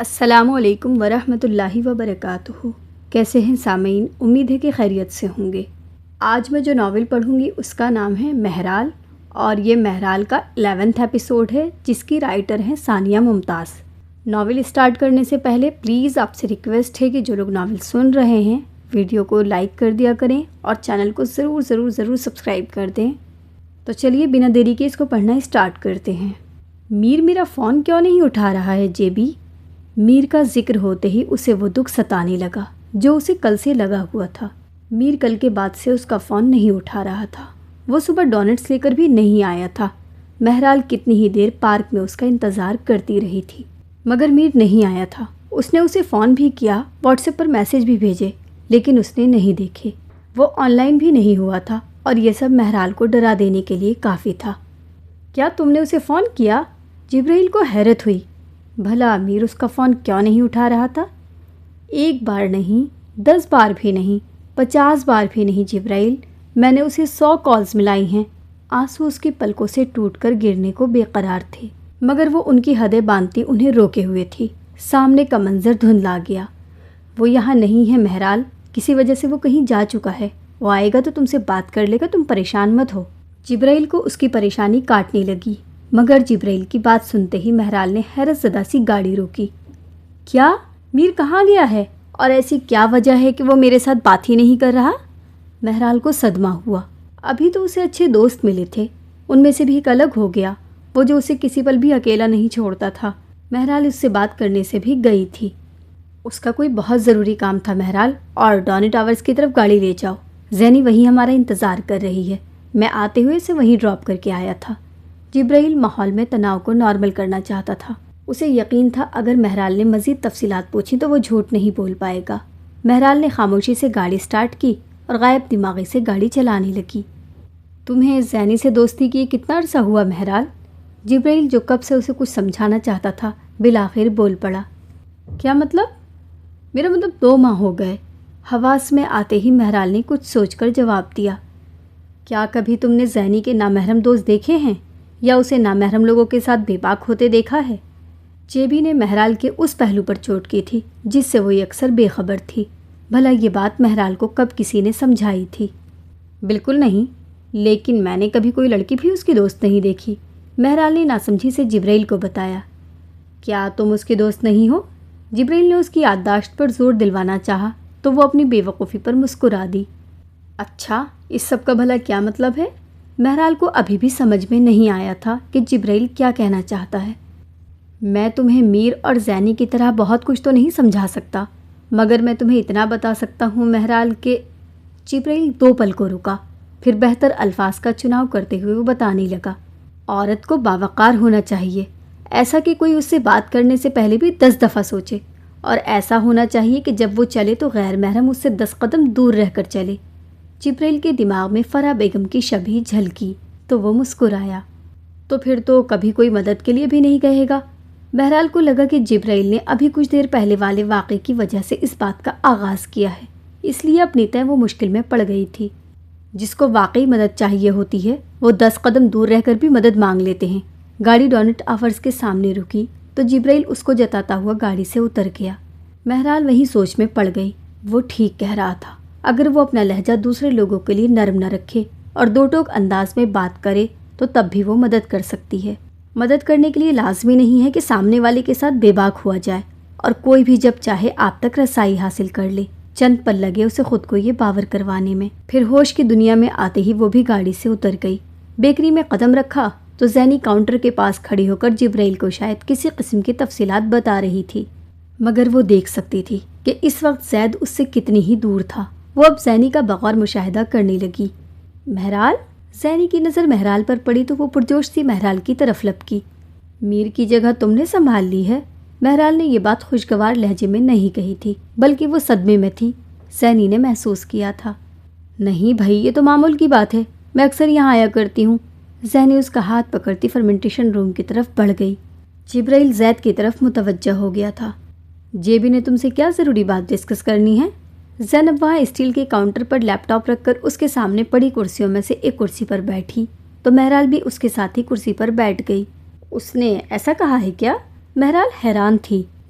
السلام علیکم ورحمۃ اللہ وبرکاتہ۔ کیسے ہیں سامعین؟ امید ہے کہ خیریت سے ہوں گے۔ آج میں جو ناول پڑھوں گی اس کا نام ہے مہرال، اور یہ مہرال کا 11واں ایپیسوڈ ہے جس کی رائٹر ہیں ثانیہ ممتاز۔ ناول اسٹارٹ کرنے سے پہلے پلیز آپ سے ریکویسٹ ہے کہ جو لوگ ناول سن رہے ہیں ویڈیو کو لائک کر دیا کریں اور چینل کو ضرور سبسکرائب کر دیں۔ تو چلیے بنا دیری کے اس کو پڑھنا اسٹارٹ کرتے ہیں۔ میر میرا فون کیوں نہیں اٹھا رہا ہے جیبی؟ میر کا ذکر ہوتے ہی اسے وہ دکھ ستانے لگا جو اسے کل سے لگا ہوا تھا۔ میر کل کے بعد سے اس کا فون نہیں اٹھا رہا تھا۔ وہ صبح ڈونٹس لے کر بھی نہیں آیا تھا۔ مہرال کتنی ہی دیر پارک میں اس کا انتظار کرتی رہی تھی مگر میر نہیں آیا تھا۔ اس نے اسے فون بھی کیا، واٹس ایپ پر میسج بھی بھیجے، لیکن اس نے نہیں دیکھے۔ وہ آن لائن بھی نہیں ہوا تھا اور یہ سب مہرال کو ڈرا دینے کے لیے کافی تھا۔ کیا تم نے اسے فون کیا؟ جبرائیل کو حیرت ہوئی۔ بھلا میر اس کا فون کیوں نہیں اٹھا رہا تھا؟ 1 بار نہیں، 10 بار بھی نہیں، 50 بار بھی نہیں جبرائیل، میں نے اسے 100 کالز ملائی ہیں۔ آنسو اس کی پلکوں سے ٹوٹ کر گرنے کو بے قرار تھے مگر وہ ان کی حدیں باندھتی انہیں روکے ہوئے تھی۔ سامنے کا منظر دھندلا گیا۔ وہ یہاں نہیں ہے مہرال، کسی وجہ سے وہ کہیں جا چکا ہے۔ وہ آئے گا تو تم سے بات کر لے گا، تم پریشان مت ہو۔ جبرائیل کو اس کی پریشانی کاٹنے لگی مگر جبرائیل کی بات سنتے ہی مہرال نے حیرت زدہ سی گاڑی روکی۔ کیا؟ میر کہاں گیا ہے؟ اور ایسی کیا وجہ ہے کہ وہ میرے ساتھ بات ہی نہیں کر رہا؟ مہرال کو صدمہ ہوا۔ ابھی تو اسے اچھے دوست ملے تھے، ان میں سے بھی ایک الگ ہو گیا، وہ جو اسے کسی پل بھی اکیلا نہیں چھوڑتا تھا۔ مہرال اس سے بات کرنے سے بھی گئی تھی۔ اس کا کوئی بہت ضروری کام تھا مہرال، اور ڈانی ٹاورز کی طرف گاڑی لے جاؤ، زینی وہیں ہمارا انتظار کر رہی ہے۔ میں آتے ہوئے اسے وہیں ڈراپ کر کے آیا تھا۔ جبرائیل ماحول میں تناؤ کو نارمل کرنا چاہتا تھا۔ اسے یقین تھا اگر مہرال نے مزید تفصیلات پوچھی تو وہ جھوٹ نہیں بول پائے گا۔ مہرال نے خاموشی سے گاڑی سٹارٹ کی اور غائب دماغی سے گاڑی چلانے لگی۔ تمہیں زینی سے دوستی کیے کتنا عرصہ ہوا مہرال؟ جبرائیل جو کب سے اسے کچھ سمجھانا چاہتا تھا بالآخر بول پڑا۔ کیا مطلب؟ میرا مطلب 2 ماہ ہو گئے۔ حواس میں آتے ہی مہرال نے کچھ سوچ کر جواب دیا۔ کیا کبھی تم نے زینی کے نامحرم دوست دیکھے ہیں یا اسے نامحرم لوگوں کے ساتھ بے باک ہوتے دیکھا ہے؟ جیبی نے مہرال کے اس پہلو پر چوٹ کی تھی جس سے وہ اکثر بے خبر تھی۔ بھلا یہ بات مہرال کو کب کسی نے سمجھائی تھی؟ بالکل نہیں، لیکن میں نے کبھی کوئی لڑکی بھی اس کی دوست نہیں دیکھی، مہرال نے ناسمجھی سے جبرائیل کو بتایا۔ کیا تم اس کی دوست نہیں ہو؟ جبرائیل نے اس کی یادداشت پر زور دلوانا چاہا تو وہ اپنی بے وقوفی پر مسکرا دی۔ اچھا، اس سب کا بھلا کیا مطلب ہے؟ مہرال کو ابھی بھی سمجھ میں نہیں آیا تھا کہ جبرائیل کیا کہنا چاہتا ہے۔ میں تمہیں میر اور زینی کی طرح بہت کچھ تو نہیں سمجھا سکتا مگر میں تمہیں اتنا بتا سکتا ہوں مہرال کہ… جبرائیل 2 پل کو رکا، پھر بہتر الفاظ کا چناؤ کرتے ہوئے وہ بتانے لگا۔ عورت کو باوقار ہونا چاہیے، ایسا کہ کوئی اس سے بات کرنے سے پہلے بھی 10 دفعہ سوچے، اور ایسا ہونا چاہیے کہ جب وہ چلے تو غیر محرم اس سے 10 قدم دور رہ کر چلے۔ جبرائیل کے دماغ میں فرح بیگم کی شبیہ جھلکی تو وہ مسکرایا۔ تو پھر تو کبھی کوئی مدد کے لیے بھی نہیں کہے گا؟ مہرال کو لگا کہ جبرائیل نے ابھی کچھ دیر پہلے والے واقعے کی وجہ سے اس بات کا آغاز کیا ہے، اس لیے اپنی طے وہ مشکل میں پڑ گئی تھی۔ جس کو واقعی مدد چاہیے ہوتی ہے وہ 10 قدم دور رہ کر بھی مدد مانگ لیتے ہیں۔ گاڑی ڈونٹ آورز کے سامنے رکی تو جبرائیل اس کو جتاتا ہوا گاڑی سے اتر گیا۔ مہرال وہیں سوچ میں پڑ گئی۔ وہ ٹھیک کہہ رہا تھا، اگر وہ اپنا لہجہ دوسرے لوگوں کے لیے نرم نہ رکھے اور 2 ٹوک انداز میں بات کرے تو تب بھی وہ مدد کر سکتی ہے۔ مدد کرنے کے لیے لازمی نہیں ہے کہ سامنے والے کے ساتھ بے باک ہوا جائے، اور کوئی بھی جب چاہے آپ تک رسائی حاصل کر لے۔ چند پل لگے اسے خود کو یہ باور کروانے میں۔ پھر ہوش کی دنیا میں آتے ہی وہ بھی گاڑی سے اتر گئی۔ بیکری میں قدم رکھا تو زینی کاؤنٹر کے پاس کھڑی ہو کر جبرائیل کو شاید کسی قسم کی تفصیلات بتا رہی تھی مگر وہ دیکھ سکتی تھی کہ اس وقت زید اس سے کتنی ہی دور تھا۔ وہ اب زینی کا بغور مشاہدہ کرنے لگی۔ مہرال؟ زینی کی نظر مہرال پر پڑی تو وہ پرجوش سی مہرال کی طرف لپکی۔ میر کی جگہ تم نے سنبھال لی ہے؟ مہرال نے یہ بات خوشگوار لہجے میں نہیں کہی تھی بلکہ وہ صدمے میں تھی۔ زینی نے محسوس کیا تھا۔ نہیں بھائی، یہ تو معمول کی بات ہے، میں اکثر یہاں آیا کرتی ہوں۔ زینی اس کا ہاتھ پکڑتی فرمنٹیشن روم کی طرف بڑھ گئی۔ جبرائیل زید کی طرف متوجہ ہو گیا تھا۔ جیبی نے تم سے کیا ضروری بات ڈسکس کرنی ہے؟ زینب وہاں اسٹیل کے کاؤنٹر پر لیپ ٹاپ رکھ کر اس کے سامنے پڑی کرسیوں میں سے ایک کرسی پر بیٹھی تو مہرال بھی اس کے ساتھ ہی کرسی پر بیٹھ گئی۔ اس نے ایسا کہا ہے کیا؟ مہرال حیران تھی۔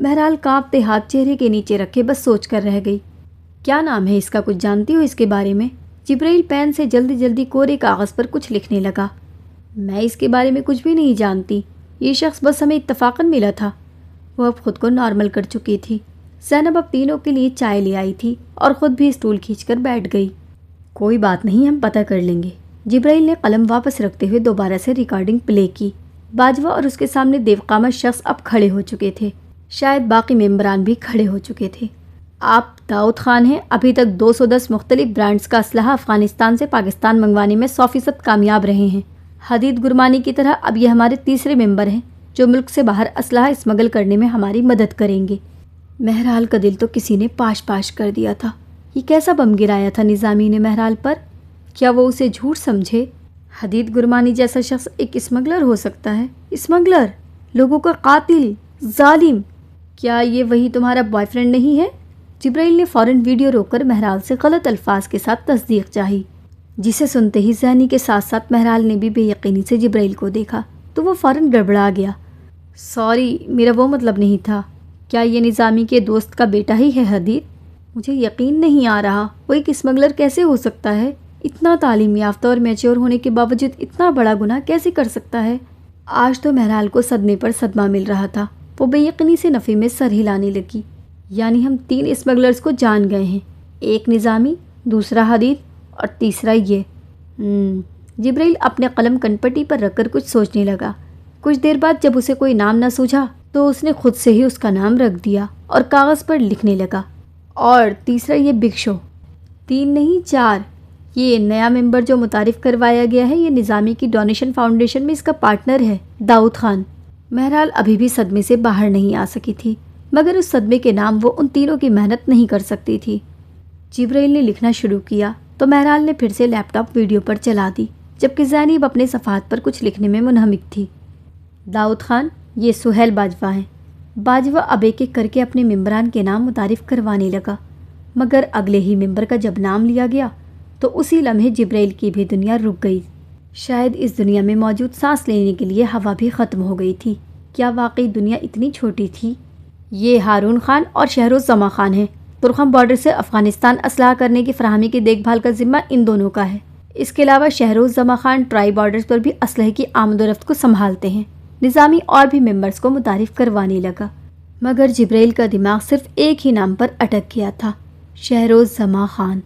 بہرحال کانپتے ہاتھ چہرے کے نیچے رکھے بس سوچ کر رہ گئی۔ کیا نام ہے اس کا، کچھ جانتی ہو اس کے بارے میں؟ جبرائیل پین سے جلدی جلدی کورے کاغذ پر کچھ لکھنے لگا۔ میں اس کے بارے میں کچھ بھی نہیں جانتی، یہ شخص بس ہمیں اتفاقاً ملا تھا۔ وہ اب خود کو نارمل کر چکی تھی۔ زینب اب تینوں کے لیے چائے لے آئی تھی اور خود بھی اسٹول کھینچ کر بیٹھ گئی۔ کوئی بات نہیں، ہم پتہ کر لیں گے۔ جبرائیل نے قلم واپس رکھتے ہوئے دوبارہ سے ریکارڈنگ پلے کی۔ باجوہ اور اس کے سامنے دیوقامت شخص اب کھڑے ہو چکے تھے، شاید باقی ممبران بھی کھڑے ہو چکے تھے۔ آپ داؤد خان ہیں، ابھی تک 210 مختلف برانڈز کا اسلحہ افغانستان سے پاکستان منگوانے میں 100% کامیاب رہے ہیں۔ حدید گرمانی کی طرح اب یہ ہمارے تیسرے ممبر ہیں جو ملک سے باہر اسلحہ اسمگل کرنے میں ہماری مدد کریں گے۔ مہرال کا دل تو کسی نے پاش پاش کر دیا تھا۔ یہ کیسا بم گرایا تھا نظامی نے مہرال پر؟ کیا وہ اسے جھوٹ سمجھے؟ حدید گرمانی جیسا شخص ایک اسمگلر ہو سکتا ہے؟ اسمگلر، لوگوں کا قاتل، ظالم! کیا یہ وہی تمہارا بوائے فرینڈ نہیں ہے؟ جبرائیل نے فوراً ویڈیو روک کر مہرال سے غلط الفاظ کے ساتھ تصدیق چاہی، جسے سنتے ہی ذہنی کے ساتھ ساتھ مہرال نے بھی بے یقینی سے جبرائیل کو دیکھا تو وہ فوراً گڑبڑا گیا۔ سوری، میرا وہ مطلب نہیں تھا۔ کیا یہ نظامی کے دوست کا بیٹا ہی ہے حدید؟ مجھے یقین نہیں آ رہا، وہ ایک اسمگلر کیسے ہو سکتا ہے؟ اتنا تعلیم یافتہ اور میچور ہونے کے باوجود اتنا بڑا گناہ کیسے کر سکتا ہے؟ آج تو مہرال کو صدمے پر صدمہ مل رہا تھا۔ وہ بے یقینی سے نفی میں سر ہلانے لگی۔ یعنی ہم 3 اسمگلرز کو جان گئے ہیں، ایک نظامی، دوسرا حدید اور تیسرا یہ۔ جبرائیل اپنے قلم کنپٹی پر رکھ کر کچھ سوچنے لگا۔ کچھ دیر بعد جب اسے کوئی نام نہ سوجھا تو اس نے خود سے ہی اس کا نام رکھ دیا اور کاغذ پر لکھنے لگا۔ اور تیسرا یہ بگ شو، 3 نہیں 4۔ یہ نیا ممبر جو متعارف کروایا گیا ہے یہ نظامی کی ڈونیشن فاؤنڈیشن میں اس کا پارٹنر ہے، داؤد خان۔ مہرال ابھی بھی صدمے سے باہر نہیں آ سکی تھی، مگر اس صدمے کے نام وہ ان تینوں کی محنت نہیں کر سکتی تھی۔ جبرائیل نے لکھنا شروع کیا تو مہرال نے پھر سے لیپ ٹاپ ویڈیو پر چلا دی، جبکہ زینب اپنے صفحات پر کچھ لکھنے میں منہمک تھی۔ داؤد خان، یہ سہیل باجوہ ہیں۔ باجوہ اب ایک ایک کر کے اپنے ممبران کے نام متعارف کروانے لگا، مگر اگلے ہی ممبر کا جب نام لیا گیا تو اسی لمحے جبرائیل کی بھی دنیا رک گئی۔ شاید اس دنیا میں موجود سانس لینے کے لیے ہوا بھی ختم ہو گئی تھی۔ کیا واقعی دنیا اتنی چھوٹی تھی؟ یہ ہارون خان اور شہروزماں خان ہیں۔ ترخم بارڈر سے افغانستان اسلحہ کرنے کی فراہمی کی دیکھ بھال کا ذمہ ان دونوں کا ہے۔ اس کے علاوہ شہروزماں خان ٹرائی بارڈرز پر بھی اسلحے کی آمد و رفت کو سنبھالتے ہیں۔ نظامی اور بھی ممبرز کو متعارف کروانے لگا، مگر جبرائیل کا دماغ صرف ایک ہی نام پر اٹک گیا تھا، شہروزماں خان۔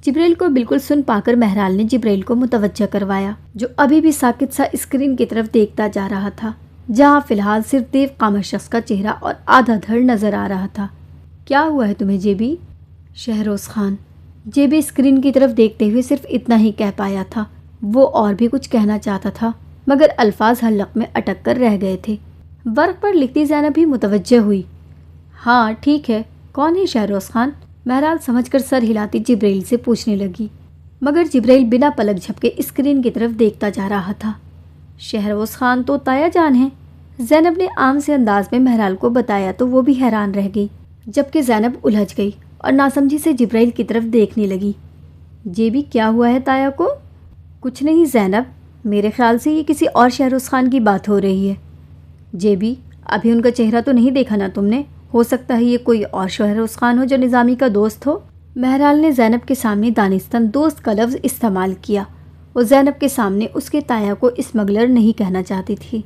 جبرائیل کو بالکل سن پا کر مہرال نے جبرائیل کو متوجہ کروایا، جو ابھی بھی ساکت سا اسکرین کی طرف دیکھتا جا رہا تھا، جہاں فی الحال صرف دیو قامت شخص کا چہرہ اور آدھا دھڑ نظر آ رہا تھا۔ کیا ہوا ہے تمہیں جیبی؟ شہروز خان۔ جیبی اسکرین کی طرف دیکھتے ہوئے صرف اتنا ہی کہہ پایا تھا۔ وہ اور بھی کچھ کہنا چاہتا تھا، مگر الفاظ حلق میں اٹک کر رہ گئے تھے۔ ورق پر لکھتی زینب بھی متوجہ ہوئی۔ ہاں ٹھیک ہے، کون ہے شہروز خان؟ مہرال سمجھ کر سر ہلاتی جبرائیل سے پوچھنے لگی، مگر جبرائیل بنا پلک جھپکے اسکرین کی طرف دیکھتا جا رہا تھا۔ شہروز خان تو تایا جان ہیں۔ زینب نے عام سے انداز میں مہرال کو بتایا تو وہ بھی حیران رہ گئی، جبکہ زینب الجھ گئی اور ناسمجھی سے جبرائیل کی طرف دیکھنے لگی۔ جیبی کیا ہوا ہے تایا کو؟ کچھ نہیں زینب، میرے خیال سے یہ کسی اور شہروز خان کی بات ہو رہی ہے۔ جیبی ابھی ان کا چہرہ تو نہیں دیکھا نا تم نے؟ ہو سکتا ہے یہ کوئی اور شہروز خان ہو جو نظامی کا دوست ہو۔ مہرال نے زینب کے سامنے دانستاً دوست کا لفظ استعمال کیا۔ وہ زینب کے سامنے اس کے تایا کو اسمگلر نہیں کہنا چاہتی تھی۔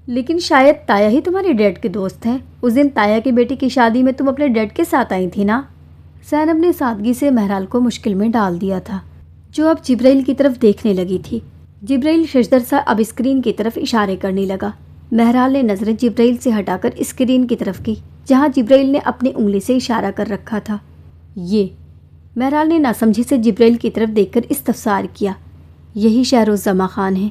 لیکن شاید تایا ہی تمہارے ڈیڈ کے دوست ہیں۔ اس دن تایا کی بیٹی کی شادی میں تم اپنے ڈیڈ کے ساتھ آئی تھی نا؟ زینب نے سادگی سے مہرال کو مشکل میں ڈال دیا تھا، جو اب جبرائیل کی طرف دیکھنے لگی تھی۔ جبرائیل ششدر سا اب اسکرین کی طرف اشارے کرنے لگا۔ مہرال نے نظریں جبرائیل سے ہٹا کر اسکرین کی طرف کی، جہاں جبرائیل نے اپنی انگلی سے اشارہ کر رکھا تھا۔ یہ مہرال نے ناسمجھی سے جبرائیل کی طرف دیکھ کر استفسار کیا۔ یہی شہروزماں خان ہیں۔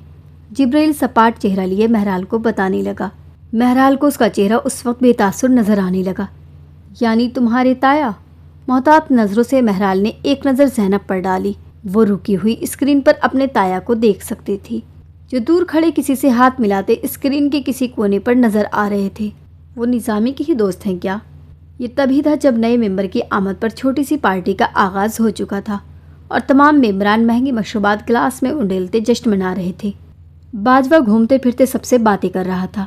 جبرائیل سپاٹ چہرہ لیے مہرال کو بتانے لگا۔ مہرال کو اس کا چہرہ اس وقت بے تاثر نظر آنے لگا۔ یعنی تمہارے تایا؟ محتاط نظروں سے مہرال نے ایک نظر زینب پر ڈالی۔ وہ رکی ہوئی اسکرین پر اپنے تایا کو دیکھ سکتی تھی، جو دور کھڑے کسی سے ہاتھ ملاتے اسکرین کے کسی کونے پر نظر آ رہے تھے۔ وہ نظامی کے ہی دوست ہیں کیا؟ یہ تبھی تھا جب نئے ممبر کی آمد پر چھوٹی سی پارٹی کا آغاز ہو چکا تھا اور تمام ممبران مہنگی مشروبات گلاس میں انڈیلتے جشن منا رہے تھے۔ باجوہ گھومتے پھرتے سب سے باتیں کر رہا تھا۔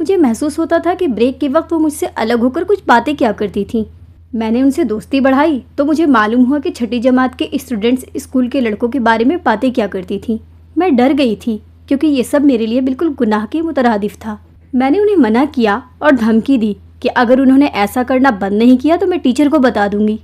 مجھے محسوس ہوتا تھا کہ بریک کے وقت وہ مجھ سے الگ ہو کر کچھ باتیں کیا کرتی تھیں۔ میں نے ان سے دوستی بڑھائی تو مجھے معلوم ہوا کہ چھٹی جماعت کے اسٹوڈنٹس اسکول کے لڑکوں کے بارے میں باتیں کیا کرتی تھیں۔ میں ڈر گئی تھی کیونکہ یہ سب میرے لیے بالکل گناہ کے مترادف تھا۔ میں نے انہیں منع کیا اور دھمکی دی کہ اگر انہوں نے ایسا کرنا بند نہیں کیا تو میں ٹیچر کو بتا دوں گی۔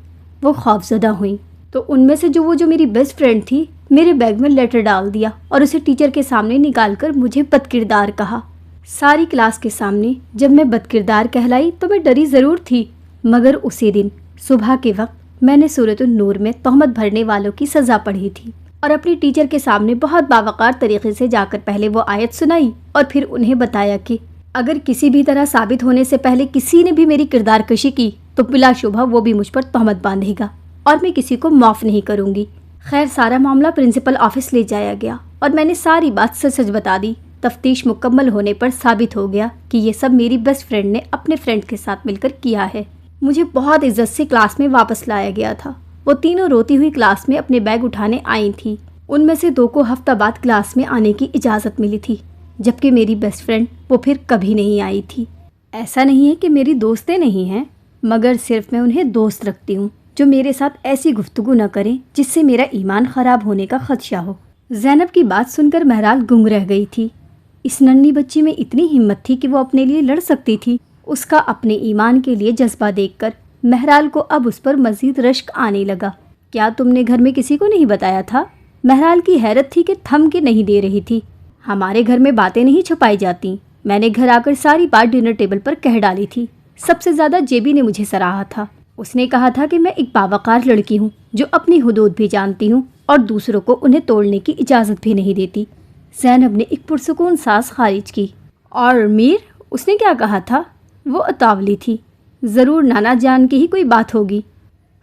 وہ خوفزدہ ہوئیں تو ان میں سے جو میری بیسٹ فرینڈ تھی میرے بیگ میں لیٹر ڈال دیا اور اسے ٹیچر کے سامنے نکال کر مجھے بد کردار کہا۔ ساری کلاس کے سامنے جب میں بد کردار کہلائی تو میں ڈری ضرور تھی، مگر اسی دن صبح کے وقت میں نے سورۃ النور میں تہمت بھرنے والوں کی سزا پڑھی تھی اور اپنی ٹیچر کے سامنے بہت باوقار طریقے سے جا کر پہلے وہ آیت سنائی اور پھر انہیں بتایا کہ اگر کسی بھی طرح ثابت ہونے سے پہلے کسی نے بھی میری کردار کشی کی تو بلا شبہ وہ بھی مجھ پر تہمت باندھے گا اور میں کسی کو معاف نہیں کروں گی۔ خیر سارا معاملہ پرنسپل آفس لے جایا گیا اور میں نے ساری بات سچ بتا دی۔ تفتیش مکمل ہونے پر ثابت ہو گیا کہ یہ سب میری بیسٹ فرینڈ نے اپنے فرینڈ کے ساتھ مل کر کیا ہے۔ مجھے بہت عزت سے کلاس میں واپس لایا گیا تھا۔ وہ تینوں روتی ہوئی کلاس میں اپنے بیگ اٹھانے آئی تھیں۔ ان میں سے 2 کو ہفتہ بعد کلاس میں آنے کی اجازت ملی تھی، جبکہ میری بیسٹ فرینڈ وہ پھر کبھی نہیں آئی تھی۔ ایسا نہیں ہے کہ میری دوستیں نہیں ہیں، مگر صرف میں انہیں دوست رکھتی ہوں جو میرے ساتھ ایسی گفتگو نہ کریں جس سے میرا ایمان خراب ہونے کا خدشہ ہو۔ زینب کی بات سن کر مہرال گنگ رہ گئی تھی۔ اس ننھی بچی میں اتنی ہمت تھی کہ وہ اپنے لیے لڑ سکتی تھی۔ اس کا اپنے ایمان کے لیے جذبہ دیکھ کر مہرال کو اب اس پر مزید رشک آنے لگا۔ کیا تم نے گھر میں کسی کو نہیں بتایا تھا؟ مہرال کی حیرت تھی کہ تھم کے نہیں دے رہی تھی۔ ہمارے گھر میں باتیں نہیں چھپائی جاتی۔ میں نے گھر آ کر ساری بات ڈنر ٹیبل پر کہہ ڈالی تھی۔ سب سے زیادہ جیبی نے مجھے سراہا تھا۔ اس نے کہا تھا کہ میں ایک باوقار لڑکی ہوں جو اپنی حدود بھی جانتی ہوں اور دوسروں کو انہیں توڑنے کی اجازت بھی نہیں دیتی۔ زینب نے ایک پرسکون سانس خارج کی۔ اور میر، اس نے کیا کہا تھا؟ وہ اتاولی تھی۔ ضرور نانا جان کی ہی کوئی بات ہوگی۔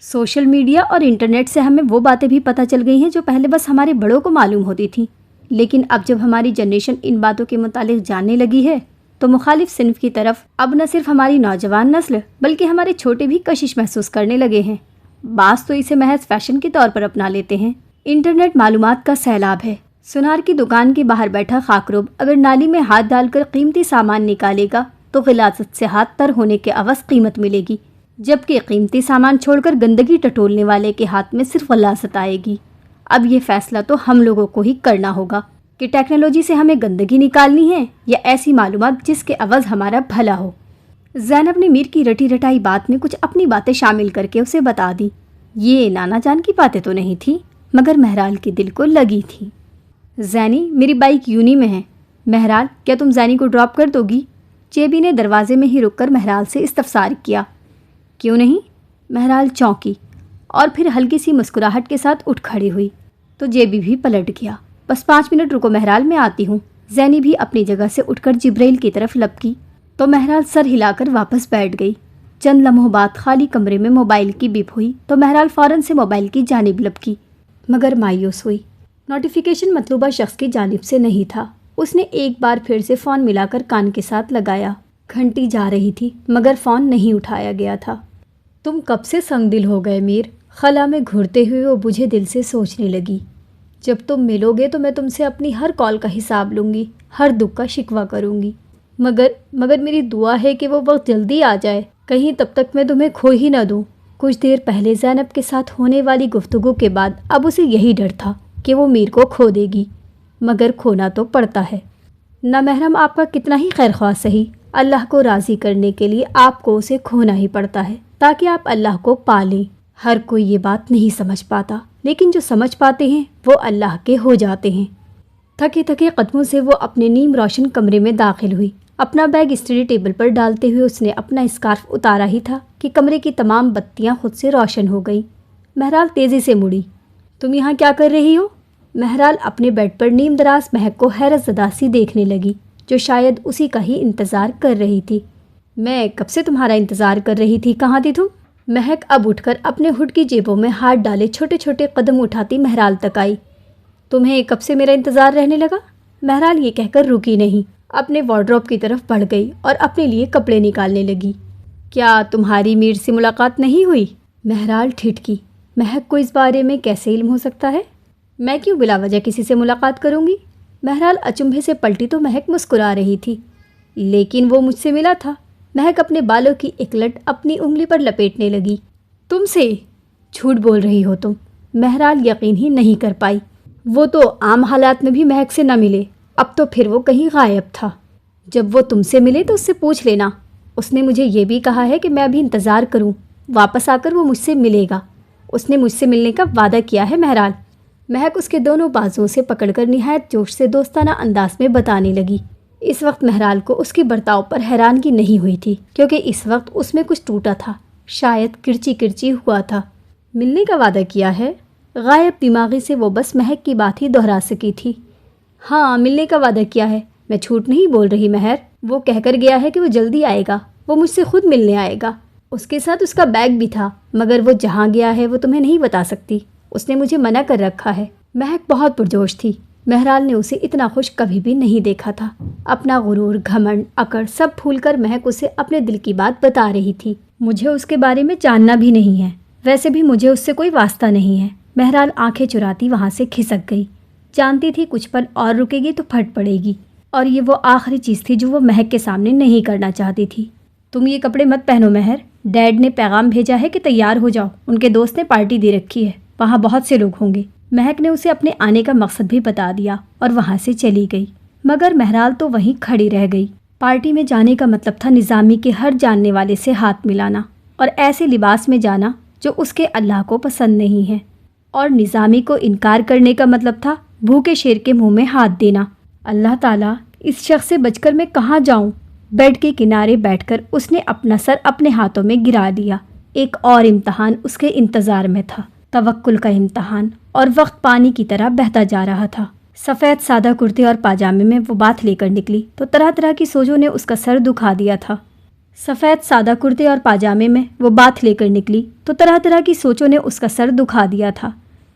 سوشل میڈیا اور انٹرنیٹ سے ہمیں وہ باتیں بھی پتہ چل گئی ہیں جو پہلے بس ہمارے بڑوں کو معلوم ہوتی تھیں، لیکن اب جب ہماری جنریشن ان باتوں کے متعلق جاننے لگی ہے تو مخالف صنف کی طرف اب نہ صرف ہماری نوجوان نسل بلکہ ہمارے چھوٹے بھی کشش محسوس کرنے لگے ہیں۔ بعض تو اسے محض فیشن کے طور پر اپنا لیتے ہیں۔ انٹرنیٹ معلومات کا سیلاب ہے۔ سنار کی دکان کے باہر بیٹھا خاکروب اگر نالی میں ہاتھ ڈال کر قیمتی سامان نکالے گا تو غلاظت سے ہاتھ تر ہونے کے عوض قیمت ملے گی، جبکہ قیمتی سامان چھوڑ کر گندگی ٹٹولنے والے کے ہاتھ میں صرف غلاظت آئے گی۔ اب یہ فیصلہ تو ہم لوگوں کو ہی کرنا ہوگا کہ ٹیکنالوجی سے ہمیں گندگی نکالنی ہے یا ایسی معلومات جس کے عوض ہمارا بھلا ہو۔ زینب نے میر کی رٹی رٹائی بات میں کچھ اپنی باتیں شامل کر کے اسے بتا دی۔ یہ نانا جان کی باتیں تو نہیں تھیں، مگر مہرال کے دل کو لگی تھیں۔ زینی، میری بائک یونی میں ہے۔ مہرال، کیا تم زینی کو ڈراپ کر دو گی؟ جیبی نے دروازے میں ہی رک کر مہرال سے استفسار کیا۔ کیوں نہیں؟ مہرال چونکی اور پھر ہلکی سی مسکراہٹ کے ساتھ اٹھ کھڑی ہوئی تو جیبی بھی پلٹ گیا۔ بس 5 منٹ رکو مہرال، میں آتی ہوں۔ زینی بھی اپنی جگہ سے اٹھ کر جبرائیل کی طرف لپکی تو مہرال سر ہلا کر واپس بیٹھ گئی۔ چند لمحوں بعد خالی کمرے میں موبائل کی بیپ ہوئی تو مہرال فوراً سے موبائل کی جانب لپکی، مگر مایوس ہوئی۔ نوٹیفیکیشن مطلوبہ شخص کی جانب سے نہیں تھا۔ اس نے ایک بار پھر سے فون ملا کر کان کے ساتھ لگایا۔ گھنٹی جا رہی تھی مگر فون نہیں اٹھایا گیا تھا۔ تم کب سے سنگ دل ہو گئے میر؟ خلا میں گھرتے ہوئے وہ بجھے دل سے سوچنے لگی۔ جب تم ملو گے تو میں تم سے اپنی ہر کال کا حساب لوں گی، ہر دکھ کا شکوہ کروں گی، مگر میری دعا ہے کہ وہ وقت جلدی آ جائے، کہیں تب تک میں تمہیں کھو ہی نہ دوں۔ کچھ دیر پہلے زینب کے ساتھ ہونے والی گفتگو کے بعد اب اسے یہی ڈر تھا کہ وہ میر کو کھو دے گی، مگر کھونا تو پڑتا ہے۔ نہ محرم آپ کا کتنا ہی خیر خواہ صحیح، اللہ کو راضی کرنے کے لیے آپ کو اسے کھونا ہی پڑتا ہے تاکہ آپ اللہ کو پالیں۔ ہر کوئی یہ بات نہیں سمجھ پاتا، لیکن جو سمجھ پاتے ہیں وہ اللہ کے ہو جاتے ہیں۔ تھکے تھکے قدموں سے وہ اپنے نیم روشن کمرے میں داخل ہوئی۔ اپنا بیگ اسٹڈی ٹیبل پر ڈالتے ہوئے اس نے اپنا اسکارف اتارا ہی تھا کہ کمرے کی تمام بتیاں خود سے روشن ہو گئیں۔ مہرال تیزی سے مڑی۔ تم یہاں کیا کر رہی ہو؟ مہرال اپنے بیڈ پر نیم دراز مہک کو حیرت زدہ سی دیکھنے لگی، جو شاید اسی کا ہی انتظار کر رہی تھی۔ میں کب سے تمہارا انتظار کر رہی تھی، کہاں تھی تم؟ مہک اب اٹھ کر اپنے ہڈ کی جیبوں میں ہاتھ ڈالے چھوٹے چھوٹے قدم اٹھاتی مہرال تک آئی۔ تمہیں کب سے میرا انتظار رہنے لگا؟ مہرال یہ کہہ کر رکی نہیں، اپنے وارڈروب کی طرف بڑھ گئی اور اپنے لیے کپڑے نکالنے لگی۔ کیا تمہاری میر سے ملاقات نہیں ہوئی؟ مہرال ٹھٹکی۔ مہک کو اس بارے میں کیسے علم ہو سکتا ہے؟ میں کیوں بلا وجہ کسی سے ملاقات کروں گی؟ مہرال اچنبھے سے پلٹی تو مہک مسکرا رہی تھی۔ لیکن وہ مجھ سے ملا تھا۔ مہک اپنے بالوں کی ایک لٹ اپنی انگلی پر لپیٹنے لگی۔ تم سے؟ جھوٹ بول رہی ہو تم۔ مہرال یقین ہی نہیں کر پائی۔ وہ تو عام حالات میں بھی مہک سے نہ ملے، اب تو پھر وہ کہیں غائب تھا۔ جب وہ تم سے ملے تو اس سے پوچھ لینا، اس نے مجھے یہ بھی کہا ہے کہ میں ابھی انتظار کروں، واپس آ کر وہ مجھ سے ملے گا۔ اس نے مجھ سے ملنے کا وعدہ کیا ہے مہرال۔ مہک اس کے دونوں بازوؤں سے پکڑ کر نہایت جوش سے دوستانہ انداز میں بتانے لگی۔ اس وقت مہرال کو اس کی برتاؤ پر حیرانگی نہیں ہوئی تھی، کیونکہ اس وقت اس میں کچھ ٹوٹا تھا، شاید کرچی کرچی ہوا تھا۔ ملنے کا وعدہ کیا ہے؟ غائب دماغی سے وہ بس مہک کی بات ہی دہرا سکی تھی۔ ہاں، ملنے کا وعدہ کیا ہے، میں جھوٹ نہیں بول رہی مہر۔ وہ کہہ کر گیا ہے کہ وہ جلدی آئے گا، وہ مجھ سے خود ملنے آئے گا۔ اس کے ساتھ اس کا بیگ بھی تھا، مگر وہ جہاں گیا ہے وہ تمہیں نہیں بتا سکتی، اس نے مجھے منع کر رکھا ہے۔ مہک بہت پرجوش تھی۔ مہرال نے اسے اتنا خوش کبھی بھی نہیں دیکھا تھا۔ اپنا غرور، گھمنڈ، اکڑ سب پھول کر مہک اسے اپنے دل کی بات بتا رہی تھی۔ مجھے اس کے بارے میں جاننا بھی نہیں ہے، ویسے بھی مجھے اس سے کوئی واسطہ نہیں ہے۔ مہرال آنکھیں چراتی وہاں سے کھسک گئی۔ جانتی تھی کچھ پل اور رکے گی تو پھٹ پڑے گی، اور یہ وہ آخری چیز تھی جو وہ مہک کے سامنے نہیں کرنا چاہتی تھی۔ تم یہ کپڑے مت پہنو مہر، ڈیڈ نے پیغام بھیجا ہے کہ تیار ہو جاؤ، ان کے دوست نے پارٹی دے رکھی ہے، وہاں بہت سے لوگ ہوں گے۔ مہک نے اسے اپنے آنے کا مقصد بھی بتا دیا اور وہاں سے چلی گئی، مگر مہرال تو وہیں کھڑی رہ گئی۔ پارٹی میں جانے کا مطلب تھا نظامی کے ہر جاننے والے سے ہاتھ ملانا، اور ایسے لباس میں جانا جو اس کے اللہ کو پسند نہیں ہے، اور نظامی کو انکار کرنے کا مطلب تھا بھوکے شیر کے منہ میں ہاتھ دینا۔ اللہ تعالیٰ، اس شخص سے بچ کر میں کہاں جاؤں؟ بیڈ کے کنارے بیٹھ کر اس نے اپنا سر اپنے ہاتھوں میں گرا لیا۔ ایک اور امتحان اس کے انتظار میں تھا، توکل کا امتحان، اور وقت پانی کی طرح بہتا جا رہا تھا۔ سفید سادہ کرتے اور پاجامے میں وہ بات لے کر نکلی تو طرح طرح کی سوچوں نے اس کا سر دکھا دیا تھا۔ سفید سادہ کرتے اور پاجامے میں وہ بات لے کر نکلی تو طرح طرح کی سوچوں نے اس کا سر دکھا دیا تھا۔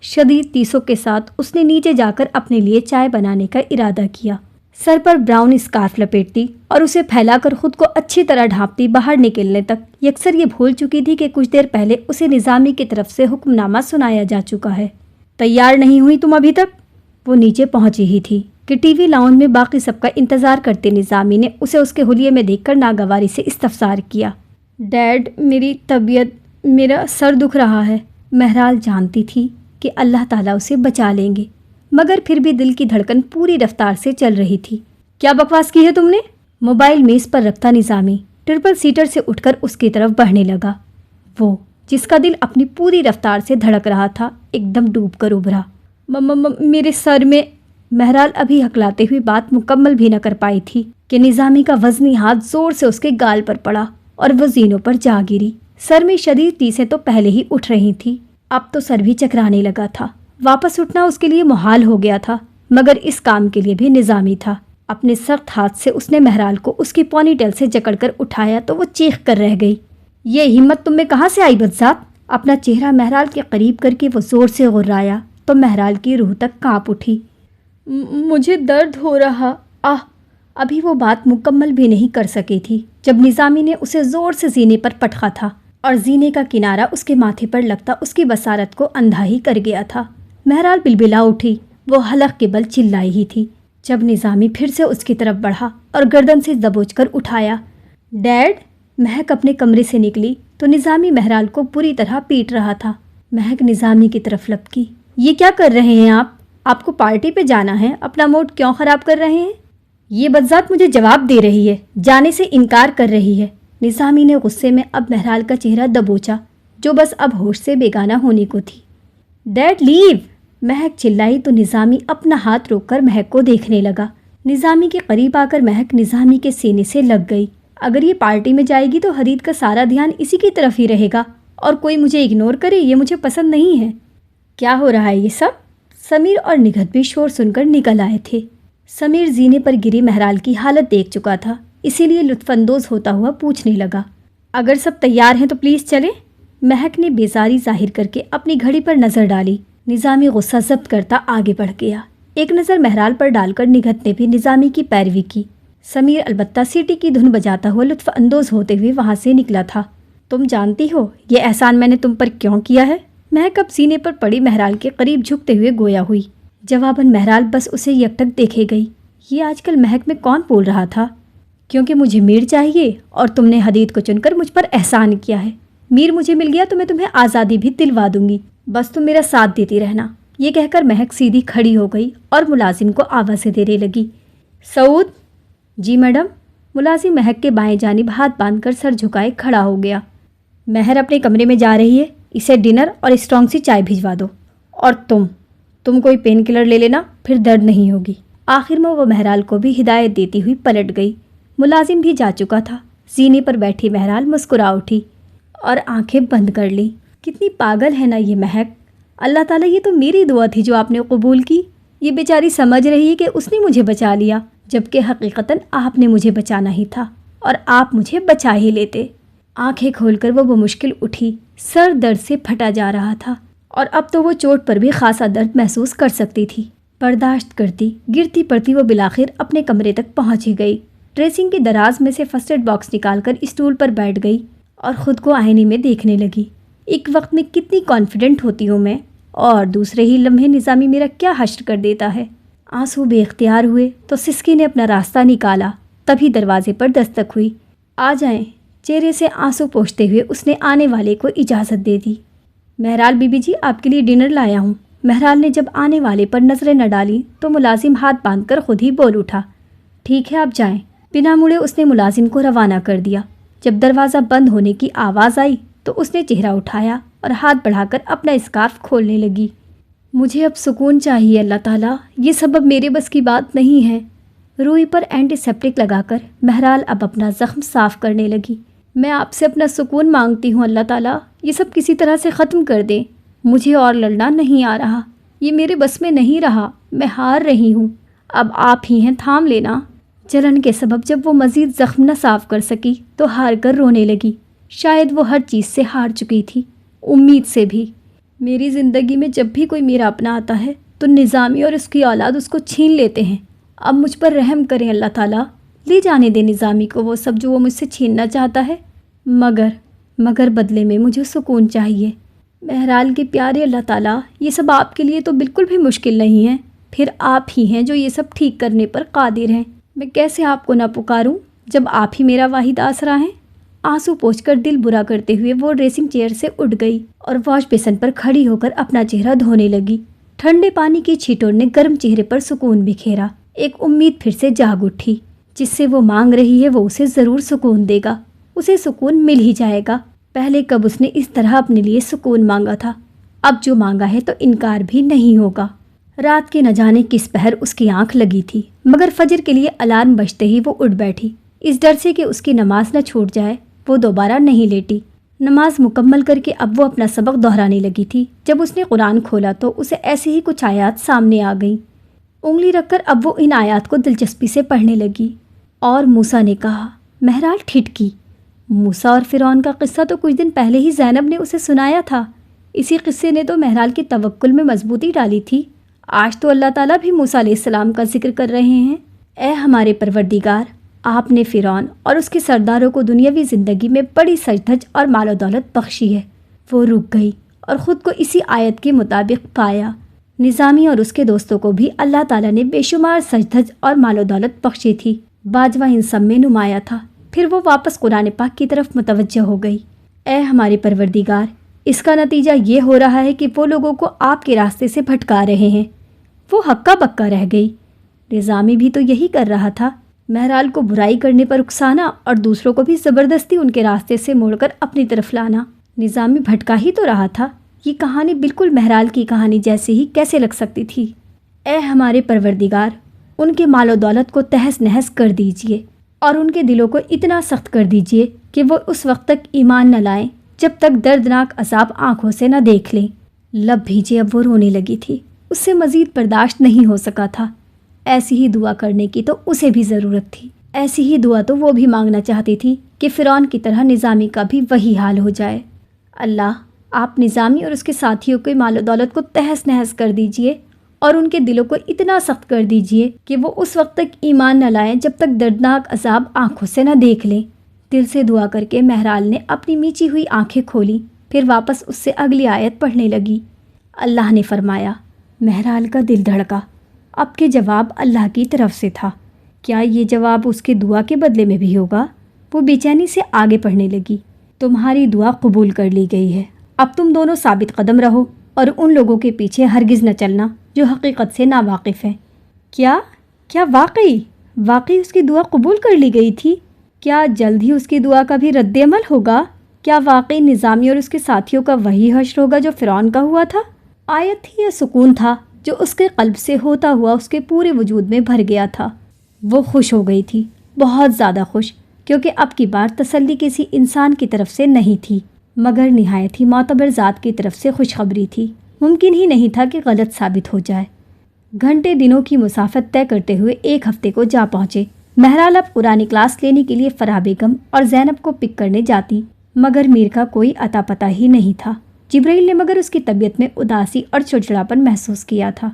شدید تیسوں کے ساتھ اس نے نیچے جا کر اپنے لیے چائے بنانے کا ارادہ کیا۔ سر پر براؤن اسکارف لپیٹتی اور اسے پھیلا کر خود کو اچھی طرح ڈھانپتی باہر نکلنے تک یکسر یہ بھول چکی تھی کہ کچھ دیر پہلے اسے نظامی کی طرف سے حکم نامہ سنایا جا چکا ہے۔ تیار نہیں ہوئی تم ابھی تک؟ وہ نیچے پہنچی ہی تھی کہ ٹی وی لاؤنج میں باقی سب کا انتظار کرتے نظامی نے اسے اس کے حلیے میں دیکھ کر ناگواری سے استفسار کیا۔ ڈیڈ، میری طبیعت، میرا سر دکھ رہا ہے۔ مہرال جانتی تھی کہ اللہ تعالیٰ اسے بچا لیں گے، مگر پھر بھی دل کی دھڑکن پوری رفتار سے چل رہی تھی۔ کیا بکواس کی ہے تم نے؟ موبائل میز پر رکھتا نظامی ٹرپل سیٹر سے اٹھ کر اس کی طرف بڑھنے لگا۔ وہ جس کا دل اپنی پوری رفتار سے دھڑک رہا تھا ایک دم ڈوب کر ابھرا۔ میرے سر میں۔ مہرال ابھی ہکلاتے ہوئی بات مکمل بھی نہ کر پائی تھی کہ نظامی کا وزنی ہاتھ زور سے اس کے گال پر پڑا اور وہ زینوں پر جا گری۔ سر میں شدید ٹیسیں تو پہلے ہی اٹھ رہی تھی، اب تو سر بھی چکرانے لگا تھا۔ واپس اٹھنا اس کے لیے محال ہو گیا تھا، مگر اس کام کے لیے بھی نظامی تھا۔ اپنے سخت ہاتھ سے اس نے مہرال کو اس کی پونی ٹیل سے جکڑ کر اٹھایا تو وہ چیخ کر رہ گئی۔ یہ ہمت تم میں کہاں سے آئی بدذات؟ اپنا چہرہ مہرال کے قریب کر کے وہ زور سے غرایا تو مہرال کی روح تک کانپ اٹھی۔ مجھے درد ہو رہا۔ ابھی وہ بات مکمل بھی نہیں کر سکی تھی جب نظامی نے اسے زور سے زینے پر پٹخا تھا، اور زینے کا کنارہ اس کے ماتھے پر لگتا اس کی بصارت کو اندھا ہی کر گیا تھا۔ مہرال بلبلا اٹھی، وہ حلق کے بل چلائی ہی تھی جب نظامی پھر سے اس کی طرف بڑھا اور گردن سے دبوچ کر اٹھایا۔ ڈیڈ! مہک اپنے کمرے سے نکلی تو نظامی مہرال کو بری طرح پیٹ رہا تھا۔ مہک نظامی کی طرف لپکی۔ یہ کیا کر رہے ہیں آپ کو پارٹی پہ جانا ہے، اپنا موڈ کیوں خراب کر رہے ہیں؟ یہ بدذات مجھے جواب دے رہی ہے، جانے سے انکار کر رہی ہے۔ نظامی نے غصے میں اب مہرال کا چہرہ دبوچا جو بس اب ہوش سے بیگانہ ہونے کو تھی۔ ڈیڈ لیو! مہک چلائی تو نظامی اپنا ہاتھ روک کر مہک کو دیکھنے لگا۔ نظامی کے قریب آ کر مہک نظامی کے سینے سے لگ گئی۔ اگر یہ پارٹی میں جائے گی تو حرید کا سارا دھیان اسی کی طرف ہی رہے گا، اور کوئی مجھے اگنور کرے یہ مجھے پسند نہیں ہے۔ کیا ہو رہا ہے یہ سب؟ سمیر اور نگہت بھی شور سن کر نکل آئے تھے۔ سمیر زینے پر گری مہرال کی حالت دیکھ چکا تھا، اسی لیے لطف اندوز ہوتا ہوا پوچھنے لگا، اگر سب تیار ہیں تو پلیز چلیں؟ مہک نے بیزاری ظاہر کر کے اپنی گھڑی پر نظر ڈالی۔ نظامی غصہ ضبط کرتا آگے بڑھ گیا۔ ایک نظر مہرال پر ڈال کر نگہت نے بھی نظامی کی پیروی کی۔ سمیر البتہ سیٹی کی دھن بجاتا ہوا لطف اندوز ہوتے ہوئے وہاں سے نکلا تھا۔ تم جانتی ہو یہ احسان میں نے تم پر کیوں کیا ہے؟ مہک اب سینے پر پڑی مہرال کے قریب جھکتے ہوئے گویا ہوئی۔ جواباً مہرال بس اسے یکٹک دیکھے گئی۔ یہ آج کل مہک میں کون بول رہا تھا؟ کیونکہ مجھے میر چاہیے اور تم نے حدید کو چن کر مجھ پر احسان کیا ہے۔ میر مجھے مل گیا تو میں تمہیں آزادی بھی دلوا دوں گی، بس تم میرا ساتھ دیتی رہنا۔ یہ کہہ کر مہک سیدھی کھڑی ہو گئی اور ملازم کو آوازیں دینے لگی۔ سعود۔ جی میڈم۔ ملازم مہک کے بائیں جانب ہاتھ باندھ کر سر جھکائے کھڑا ہو گیا۔ مہر اپنے کمرے میں جا رہی ہے، اسے ڈنر اور اسٹرانگ سی چائے بھجوا دو، اور تم کوئی پین کلر لے لینا، پھر درد نہیں ہوگی۔ آخر میں وہ مہرال کو بھی ہدایت دیتی ہوئی پلٹ گئی۔ ملازم بھی جا چکا تھا۔ زینے پر بیٹھی مہرال مسکرا اٹھی اور آنکھیں بند کر لی۔ کتنی پاگل ہے نا یہ مہک! اللہ تعالیٰ، یہ تو میری دعا تھی جو آپ نے قبول کی۔ یہ بیچاری سمجھ رہی ہے کہ اس نے مجھے بچا لیا، جبکہ حقیقتاً آپ نے مجھے بچانا ہی تھا اور آپ مجھے بچا ہی لیتے۔ آنکھیں کھول کر وہ بمشکل اٹھی۔ سر درد سے پھٹا جا رہا تھا اور اب تو وہ چوٹ پر بھی خاصا درد محسوس کر سکتی تھی۔ برداشت کرتی گرتی پڑتی وہ بالآخر اپنے کمرے تک پہنچ ہی گئی۔ ڈریسنگ کے دراز میں سے فرسٹ ایڈ باکس نکال کر اسٹول پر بیٹھ گئی اور خود کو آئینے میں دیکھنے لگی۔ ایک وقت میں کتنی کانفیڈنٹ ہوتی ہوں میں، اور دوسرے ہی لمحے نظامی میرا کیا حشر کر دیتا ہے۔ آنسو بے اختیار ہوئے تو سسکی نے اپنا راستہ نکالا۔ تبھی دروازے پر دستک ہوئی۔ آ جائیں، چہرے سے آنسو پوچھتے ہوئے اس نے آنے والے کو اجازت دے دی۔ مہرال بی بی جی، آپ کے لیے ڈنر لایا ہوں۔ مہرال نے جب آنے والے پر نظریں نہ ڈالیں تو ملازم ہاتھ باندھ کر خود ہی بول اٹھا، ٹھیک ہے آپ جائیں۔ بنا مڑے اس نے ملازم کو روانہ کر دیا۔ جب دروازہ بند ہونے کی آواز آئی تو اس نے چہرہ اٹھایا اور ہاتھ بڑھا کر اپنا اسکارف کھولنے لگی۔ مجھے اب سکون چاہیے اللہ تعالیٰ، یہ سب اب میرے بس کی بات نہیں ہے۔ روئی پر اینٹی سیپٹک لگا کر مہرال اب اپنا زخم صاف کرنے لگی۔ میں آپ سے اپنا سکون مانگتی ہوں اللہ تعالیٰ، یہ سب کسی طرح سے ختم کر دیں۔ مجھے اور لڑنا نہیں آ رہا، یہ میرے بس میں نہیں رہا، میں ہار رہی ہوں، اب آپ ہی ہیں، تھام لینا۔ جلن کے سبب جب وہ مزید زخم نہ صاف کر سکی تو ہار کر رونے لگی۔ شاید وہ ہر چیز سے ہار چکی تھی، امید سے بھی۔ میری زندگی میں جب بھی کوئی میرا اپنا آتا ہے تو نظامی اور اس کی اولاد اس کو چھین لیتے ہیں۔ اب مجھ پر رحم کریں اللہ تعالیٰ، لے جانے دیں نظامی کو وہ سب جو وہ مجھ سے چھیننا چاہتا ہے، مگر بدلے میں مجھے سکون چاہیے۔ مہرال کے پیارے اللہ تعالیٰ، یہ سب آپ کے لیے تو بالکل بھی مشکل نہیں ہے، پھر آپ ہی ہیں جو یہ سب ٹھیک کرنے پر قادر ہیں۔ میں کیسے آپ کو نہ پکاروں جب آپ ہی میرا واحد آسرا ہیں۔ آنسو پوچھ کر دل برا کرتے ہوئے وہ ڈریسنگ چیئر سے اٹھ گئی اور واش بیسن پر کھڑی ہو کر اپنا چہرہ دھونے لگی۔ ٹھنڈے پانی کی چھینٹوں نے گرم چہرے پر سکون بکھیرا۔ ایک امید پھر سے جاگ اٹھی، جس سے وہ مانگ رہی ہے وہ اسے ضرور سکون دے گا، اسے سکون مل ہی جائے گا۔ پہلے کب اس نے اس طرح اپنے لیے سکون مانگا تھا؟ اب جو مانگا ہے تو انکار بھی نہیں ہوگا۔ رات کے نہ جانے کس پہر اس کی آنکھ لگی تھی، مگر فجر کے لیے الارم بجتے ہی وہ اٹھ بیٹھی۔ اس ڈر سے کہ اس کی نماز نہ چھوٹ جائے وہ دوبارہ نہیں لیٹی۔ نماز مکمل کر کے اب وہ اپنا سبق دہرانے لگی تھی۔ جب اس نے قرآن کھولا تو اسے ایسے ہی کچھ آیات سامنے آ گئیں۔ انگلی رکھ کر اب وہ ان آیات کو دلچسپی سے پڑھنے لگی۔ اور موسیٰ نے کہا، مہرال ٹھٹکی۔ موسیٰ اور فرعون کا قصہ تو کچھ دن پہلے ہی زینب نے اسے سنایا تھا۔ اسی قصے نے تو مہرال کے توکل میں مضبوطی ڈالی تھی۔ آج تو اللہ تعالیٰ بھی موسیٰ علیہ السلام کا ذکر کر رہے ہیں۔ اے ہمارے پروردگار، آپ نے فرعون اور اس کے سرداروں کو دنیاوی زندگی میں بڑی سجدھج اور مال و دولت بخشی ہے۔ وہ رک گئی اور خود کو اسی آیت کے مطابق پایا۔ نظامی اور اس کے دوستوں کو بھی اللہ تعالیٰ نے بے شمار سجدھج اور مال و دولت بخشی تھی۔ باجوہ ان سب میں نمایاں تھا۔ پھر وہ واپس قرآن پاک کی طرف متوجہ ہو گئی۔ اے ہمارے پروردگار، اس کا نتیجہ یہ ہو رہا ہے کہ وہ لوگوں کو آپ کے راستے سے بھٹکا رہے ہیں۔ وہ ہکا بکا رہ گئی۔ نظامی بھی تو یہی کر رہا تھا، مہرال کو برائی کرنے پر اکسانا اور دوسروں کو بھی زبردستی ان کے راستے سے موڑ کر اپنی طرف لانا۔ نظامی بھٹکا ہی تو رہا تھا۔ یہ کہانی بالکل مہرال کی کہانی جیسی ہی کیسے لگ سکتی تھی؟ اے ہمارے پروردگار، ان کے مال و دولت کو تہس نہس کر دیجئے اور ان کے دلوں کو اتنا سخت کر دیجئے کہ وہ اس وقت تک ایمان نہ لائیں جب تک دردناک عذاب آنکھوں سے نہ دیکھ لیں۔ لب بھیجے اب وہ رونے لگی تھی۔ اس سے مزید برداشت نہیں ہو سکا تھا۔ ایسی ہی دعا کرنے کی تو اسے بھی ضرورت تھی۔ ایسی ہی دعا تو وہ بھی مانگنا چاہتی تھی کہ فرعون کی طرح نظامی کا بھی وہی حال ہو جائے۔ اللہ، آپ نظامی اور اس کے ساتھیوں کے مال و دولت کو تہس نہس کر دیجئے اور ان کے دلوں کو اتنا سخت کر دیجئے کہ وہ اس وقت تک ایمان نہ لائیں جب تک دردناک عذاب آنکھوں سے نہ دیکھ لیں۔ دل سے دعا کر کے مہرال نے اپنی میچی ہوئی آنکھیں کھولیں، پھر واپس اس سے اگلی آیت پڑھنے لگی۔ اللہ نے فرمایا۔ مہرال کا دل دھڑکا۔ اب کے جواب اللہ کی طرف سے تھا۔ کیا یہ جواب اس کے دعا کے بدلے میں بھی ہوگا؟ وہ بے چینی سے آگے پڑھنے لگی۔ تمہاری دعا قبول کر لی گئی ہے، اب تم دونوں ثابت قدم رہو اور ان لوگوں کے پیچھے ہرگز نہ چلنا جو حقیقت سے ناواقف ہیں۔ کیا واقعی اس کی دعا قبول کر لی گئی تھی؟ کیا جلد ہی اس کی دعا کا بھی رد عمل ہوگا؟ کیا واقعی نظامی اور اس کے ساتھیوں کا وہی حشر ہوگا جو فرعون کا ہوا تھا؟ آیت تھی یا سکون تھا جو اس کے قلب سے ہوتا ہوا اس کے پورے وجود میں بھر گیا تھا؟ وہ خوش ہو گئی تھی، بہت زیادہ خوش، کیونکہ اب کی بار تسلی کسی انسان کی طرف سے نہیں تھی مگر نہایت ہی معتبر ذات کی طرف سے خوشخبری تھی۔ ممکن ہی نہیں تھا کہ غلط ثابت ہو جائے۔ گھنٹے دنوں کی مسافت طے کرتے ہوئے ایک ہفتے کو جا پہنچے۔ مہرال اب قرآن کلاس لینے کے لیے فرح بیگم اور زینب کو پک کرنے جاتی، مگر میر کا کوئی اتا پتہ ہی نہیں تھا۔ جبرائیل نے مگر اس کی طبیعت میں اداسی اور چڑچڑاپن محسوس کیا تھا۔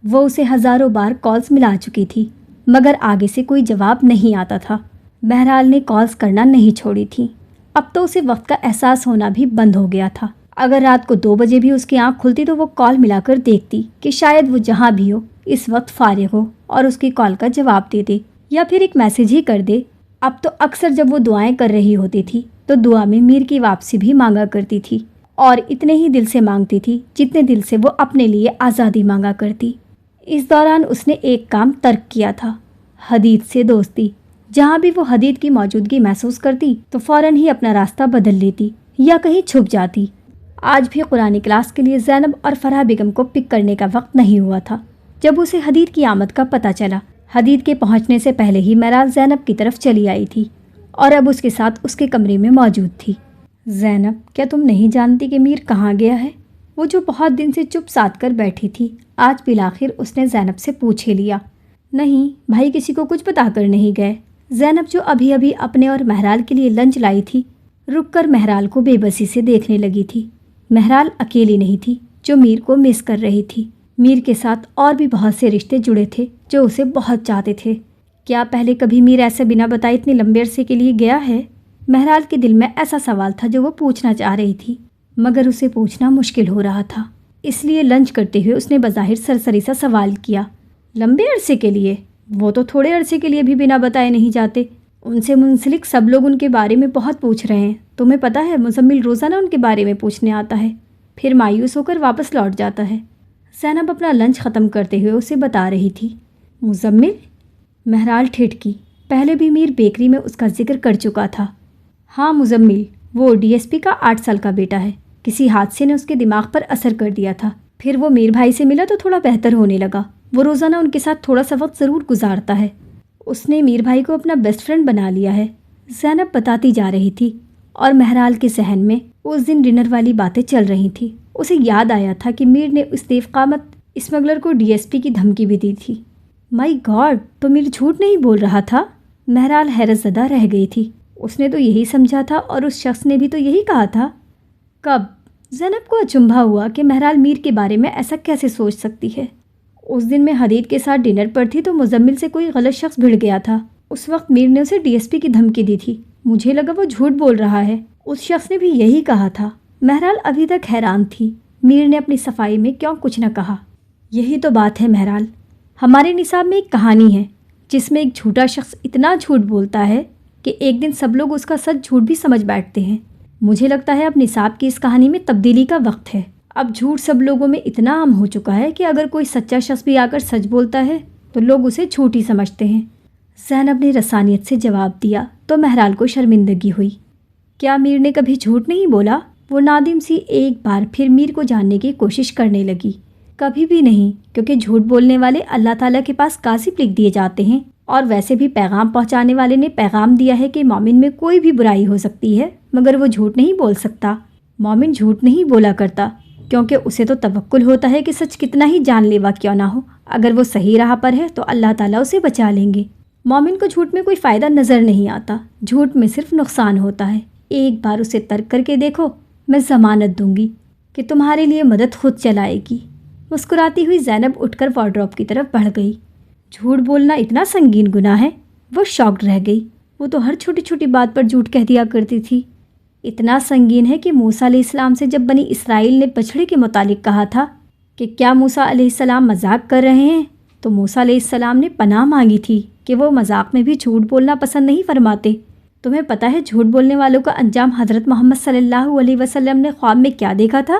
وہ اسے ہزاروں بار کالز ملا چکی تھی مگر آگے سے کوئی جواب نہیں آتا تھا۔ مہرال نے کالز کرنا نہیں چھوڑی تھی۔ اب تو اسے وقت کا احساس ہونا بھی بند ہو گیا تھا۔ اگر رات کو 2 بجے بھی اس کی آنکھ کھلتی تو وہ کال ملا کر دیکھتی کہ شاید وہ جہاں بھی ہو اس وقت فارغ ہو اور اس کی کال کا جواب دے دے یا پھر ایک میسیج ہی کر دے۔ اب تو اکثر جب وہ دعائیں کر رہی ہوتی تھی تو دعا میں میر کی واپسی بھی مانگا کرتی تھی، اور اتنے ہی دل سے مانگتی تھی جتنے دل سے وہ اپنے لیے آزادی مانگا کرتی۔ اس دوران اس نے ایک کام ترک کیا تھا، حدید سے دوستی۔ جہاں بھی وہ حدید کی موجودگی محسوس کرتی تو فوراً ہی اپنا راستہ بدل لیتی یا کہیں چھپ جاتی۔ آج بھی قرآن کلاس کے لیے زینب اور فرح بیگم کو پک کرنے کا وقت نہیں ہوا تھا جب اسے حدید کی آمد کا پتہ چلا۔ حدید کے پہنچنے سے پہلے ہی مہرال زینب کی طرف چلی آئی تھی اور اب اس کے ساتھ اس کے کمرے میں موجود تھی۔ زینب، کیا تم نہیں جانتی کہ میر کہاں گیا ہے؟ وہ جو بہت دن سے چپ سادھ کر بیٹھی تھی، آج بالآخر اس نے زینب سے پوچھ ہی لیا۔ نہیں، بھائی کسی کو کچھ بتا کر نہیں گئے۔ زینب جو ابھی اپنے اور مہرال کے لیے لنچ لائی تھی، رک کر مہرال کو بے بسی سے دیکھنے لگی تھی۔ مہرال اکیلی نہیں تھی جو میر کو مس کر رہی تھی۔ میر کے ساتھ اور بھی بہت سے رشتے جڑے تھے جو اسے بہت چاہتے تھے۔ کیا پہلے کبھی میر ایسے بنا بتائے اتنے لمبے عرصے کے لیے گیا ہے؟ مہرال کے دل میں ایسا سوال تھا جو وہ پوچھنا چاہ رہی تھی مگر اسے پوچھنا مشکل ہو رہا تھا، اس لیے لنچ کرتے ہوئے اس نے بظاہر سرسری سا سوال کیا۔ لمبے عرصے کے لیے؟ وہ تو تھوڑے عرصے کے لیے بھی بنا بتائے نہیں جاتے۔ ان سے منسلک سب لوگ ان کے بارے میں بہت پوچھ رہے ہیں۔ تمہیں پتہ ہے مزمل روزانہ ان کے بارے میں پوچھنے آتا ہے، پھر مایوس ہو کر واپس لوٹ جاتا ہے۔ زینب اپنا لنچ ختم کرتے ہوئے اسے بتا رہی تھی۔ مزمل؟ مہرال ٹھٹکی۔ پہلے بھی میر بیکری میں اس کا ذکر کر چکا تھا۔ ہاں مزمل، وہ ڈی ایس پی کا 8 سال کا بیٹا ہے۔ کسی حادثے نے اس کے دماغ پر اثر کر دیا تھا، پھر وہ میر بھائی سے ملا تو تھوڑا بہتر ہونے لگا۔ وہ روزانہ ان کے ساتھ تھوڑا سا وقت ضرور گزارتا ہے۔ اس نے میر بھائی کو اپنا بیسٹ فرینڈ بنا لیا ہے، زینب بتاتی جا رہی تھی، اور مہرال کے ذہن میں اس دن ڈنر والی باتیں چل رہی تھیں۔ اسے یاد آیا تھا کہ میر نے اس دیو قامت اسمگلر کو ڈی ایس پی کی دھمکی بھی دی تھی۔ مائی گاڈ، تو میر جھوٹ نہیں بول رہا تھا؟ مہرال حیرت زدہ رہ گئی تھی۔ اس نے تو یہی سمجھا تھا اور اس شخص نے بھی تو یہی کہا تھا۔ کب؟ زینب کو اچنبھا ہوا کہ مہرال میر کے بارے میں ایسا کیسے سوچ سکتی ہے۔ اس دن میں حدید کے ساتھ ڈنر پر تھی تو مزمل سے کوئی غلط شخص بھڑ گیا تھا۔ اس وقت میر نے اسے ڈی ایس پی کی دھمکی دی تھی۔ مجھے لگا وہ جھوٹ بول رہا ہے۔ اس شخص نے بھی یہی کہا تھا۔ مہرال ابھی تک حیران تھی، میر نے اپنی صفائی میں کیوں کچھ نہ کہا۔ یہی تو بات ہے مہرال، ہمارے نصاب میں ایک کہانی ہے جس میں ایک جھوٹا شخص اتنا جھوٹ بولتا ہے کہ ایک دن سب لوگ اس کا سچ جھوٹ بھی سمجھ بیٹھتے ہیں۔ مجھے لگتا ہے اب نصاب کی اس کہانی میں تبدیلی کا وقت ہے۔ اب جھوٹ سب لوگوں میں اتنا عام ہو چکا ہے کہ اگر کوئی سچا شخص بھی آ کر سچ بولتا ہے تو لوگ اسے جھوٹ ہی سمجھتے ہیں۔ زینب نے رسانیت سے جواب دیا تو مہرال کو شرمندگی ہوئی۔ کیا میر نے کبھی جھوٹ نہیں بولا؟ وہ نادم سی ایک بار پھر میر کو جاننے کی کوشش کرنے لگی۔ کبھی بھی نہیں، کیونکہ جھوٹ بولنے والے اللہ تعالیٰ کے پاس کاذب لکھ دیے جاتے ہیں، اور ویسے بھی پیغام پہنچانے والے نے پیغام دیا ہے کہ مومن میں کوئی بھی برائی ہو سکتی ہے مگر وہ جھوٹ نہیں بول سکتا۔ مومن جھوٹ نہیں بولا کرتا کیونکہ اسے تو توکل ہوتا ہے کہ سچ کتنا ہی جان لیوا کیوں نہ ہو، اگر وہ صحیح راہ پر ہے تو اللہ تعالیٰ اسے بچا لیں گے۔ مومن کو جھوٹ میں کوئی فائدہ نظر نہیں آتا، جھوٹ میں صرف نقصان ہوتا ہے۔ ایک بار اسے ترک کر کے دیکھو، میں ضمانت دوں گی کہ تمہارے لیے مدد خود چلائے گی۔ مسکراتی ہوئی زینب اٹھ کر وارڈروب کی طرف بڑھ گئی۔ جھوٹ بولنا اتنا سنگین گناہ ہے؟ وہ شاکڈ رہ گئی۔ وہ تو ہر چھوٹی چھوٹی بات پر جھوٹ کہہ دیا کرتی تھی۔ اتنا سنگین ہے کہ موسیٰ علیہ السلام سے جب بنی اسرائیل نے بچھڑے کے متعلق کہا تھا کہ کیا موسیٰ علیہ السلام مذاق کر رہے ہیں، تو موسیٰ علیہ السلام نے پناہ مانگی تھی کہ وہ مذاق میں بھی جھوٹ بولنا پسند نہیں فرماتے۔ تمہیں پتہ ہے جھوٹ بولنے والوں کا انجام حضرت محمد صلی اللہ علیہ وسلم نے خواب میں کیا دیکھا تھا؟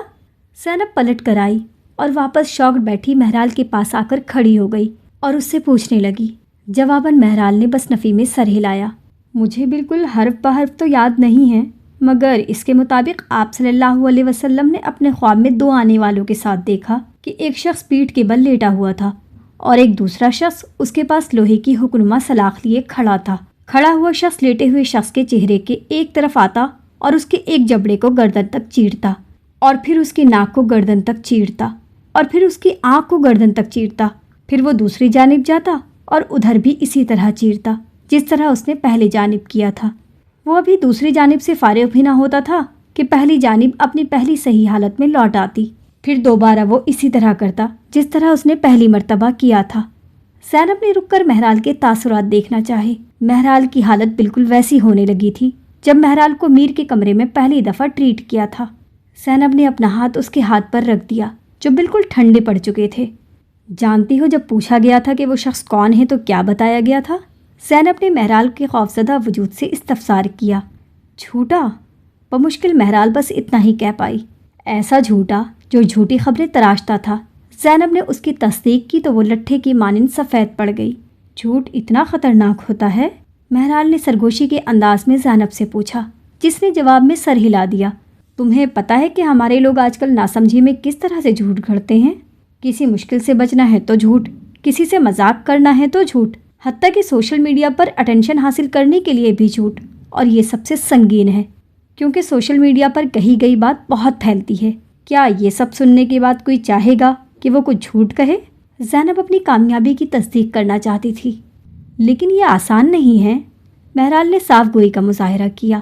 زینب پلٹ کر آئی اور واپس شاکڈ بیٹھی مہرال کے پاس آ کر کھڑی ہو گئی اور اس سے پوچھنے لگی۔ جواباً مہرال نے بس نفی میں سر ہلایا۔ مجھے بالکل حرف بحرف تو یاد نہیں ہے، مگر اس کے مطابق آپ صلی اللہ علیہ وسلم نے اپنے خواب میں 2 آنے والوں کے ساتھ دیکھا کہ ایک شخص پیٹھ کے بل لیٹا ہوا تھا اور ایک دوسرا شخص اس کے پاس لوہے کی حکمنما سلاخ لیے کھڑا تھا۔ کھڑا ہوا شخص لیٹے ہوئے شخص کے چہرے کے ایک طرف آتا اور اس کے ایک جبڑے کو گردن تک چیرتا، اور پھر اس کی ناک کو گردن تک چیرتا، اور پھر اس کی آنکھ کو گردن تک چیرتا، پھر وہ دوسری جانب جاتا اور ادھر بھی اسی طرح چیرتا جس طرح اس نے پہلی جانب کیا تھا۔ وہ ابھی دوسری جانب سے فارغ بھی نہ ہوتا تھا کہ پہلی جانب اپنی پہلی صحیح حالت میں لوٹ آتی، پھر دوبارہ وہ اسی طرح کرتا جس طرح اس نے پہلی مرتبہ کیا تھا۔ زینب نے رک کر مہرال کے تاثرات دیکھنا چاہے۔ مہرال کی حالت بالکل ویسی ہونے لگی تھی جب مہرال کو میر کے کمرے میں پہلی دفعہ ٹریٹ کیا تھا۔ زینب نے اپنا ہاتھ اس کے ہاتھ پر رکھ دیا جو بالکل ٹھنڈے پڑ چکے تھے۔ جانتی ہو جب پوچھا گیا تھا کہ وہ شخص کون ہے تو کیا بتایا گیا تھا؟ زینب نے مہرال کے خوفزدہ وجود سے استفسار کیا۔ جھوٹا؟ بمشکل مہرال بس اتنا ہی کہہ پائی۔ ایسا جھوٹا جو جھوٹی خبریں تراشتا تھا۔ زینب نے اس کی تصدیق کی تو وہ لٹھے کی مانند سفید پڑ گئی۔ جھوٹ اتنا خطرناک ہوتا ہے؟ مہرال نے سرگوشی کے انداز میں زینب سے پوچھا، جس نے جواب میں سر ہلا دیا۔ تمہیں پتہ ہے کہ ہمارے لوگ آج کل ناسمجھی میں کس طرح سے جھوٹ گھڑتے ہیں؟ کسی مشکل سے بچنا ہے تو جھوٹ، کسی سے مذاق کرنا ہے تو جھوٹ، حتیٰ کہ سوشل میڈیا پر اٹینشن حاصل کرنے کے لیے بھی جھوٹ۔ اور یہ سب سے سنگین ہے کیونکہ سوشل میڈیا پر کہی گئی بات بہت پھیلتی ہے۔ کیا یہ سب سننے کے بعد کوئی چاہے گا کہ وہ کچھ جھوٹ کہے؟ زینب اپنی کامیابی کی تصدیق کرنا چاہتی تھی۔ لیکن یہ آسان نہیں ہے، مہرال نے صاف گوئی کا مظاہرہ کیا۔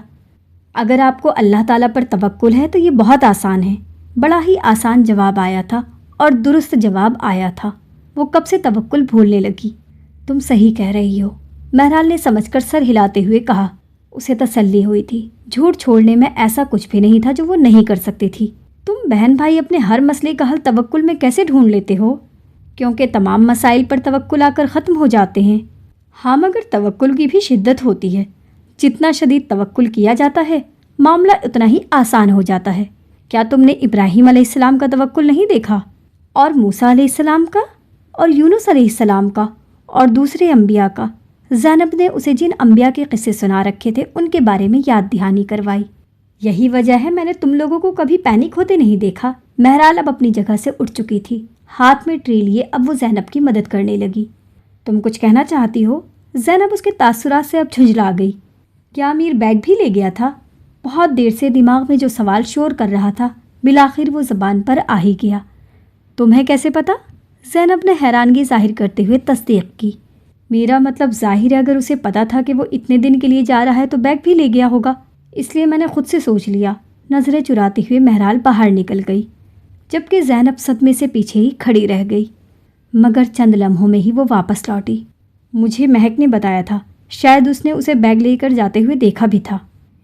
اگر آپ کو اللہ تعالیٰ پر توکل ہے تو یہ بہت آسان ہے۔ بڑا ہی آسان جواب آیا تھا اور درست جواب آیا تھا۔ وہ کب سے توکل بھولنے لگی۔ تم صحیح کہہ رہی ہو، مہرال نے سمجھ کر سر ہلاتے ہوئے کہا۔ اسے تسلی ہوئی تھی، جھوٹ چھوڑنے میں ایسا کچھ بھی نہیں تھا جو وہ نہیں کر سکتی تھی۔ تم بہن بھائی اپنے ہر مسئلے کا حل توکل میں کیسے ڈھونڈ لیتے ہو؟ کیونکہ تمام مسائل پر توکل آ کر ختم ہو جاتے ہیں۔ ہاں، مگر توکل کی بھی شدت ہوتی ہے۔ جتنا شدید توکل کیا جاتا ہے معاملہ اتنا ہی آسان ہو جاتا ہے۔ کیا تم نے ابراہیم علیہ السلام کا توکل نہیں دیکھا؟ اور موسیٰ علیہ السلام کا، اور یونس علیہ السلام کا، اور دوسرے انبیاء کا؟ زینب نے اسے جن انبیاء کے قصے سنا رکھے تھے ان کے بارے میں یاد دہانی کروائی۔ یہی وجہ ہے میں نے تم لوگوں کو کبھی پینک ہوتے نہیں دیکھا۔ مہرال اب اپنی جگہ سے اٹھ چکی تھی، ہاتھ میں ٹری لیے اب وہ زینب کی مدد کرنے لگی۔ تم کچھ کہنا چاہتی ہو؟ زینب اس کے تاثرات سے اب جھنجھلا گئی۔ کیا امیر بیگ بھی لے گیا تھا؟ بہت دیر سے دماغ میں جو سوال شور کر رہا تھا بالآخر وہ زبان پر آ ہی گیا۔ تمہیں کیسے پتا؟ زینب نے حیرانگی ظاہر کرتے ہوئے تصدیق کی۔ میرا مطلب ظاہر ہے اگر اسے پتا تھا کہ وہ اتنے دن کے لیے جا رہا ہے تو بیگ بھی لے گیا ہوگا، اس لیے میں نے خود سے سوچ لیا۔ نظریں چراتے ہوئے مہرال باہر نکل گئی، جبکہ زینب صدمے سے پیچھے ہی کھڑی رہ گئی، مگر چند لمحوں میں ہی وہ واپس لوٹی۔ مجھے مہک نے بتایا تھا، شاید اس نے اسے بیگ لے کر جاتے ہوئے دیکھا بھی تھا۔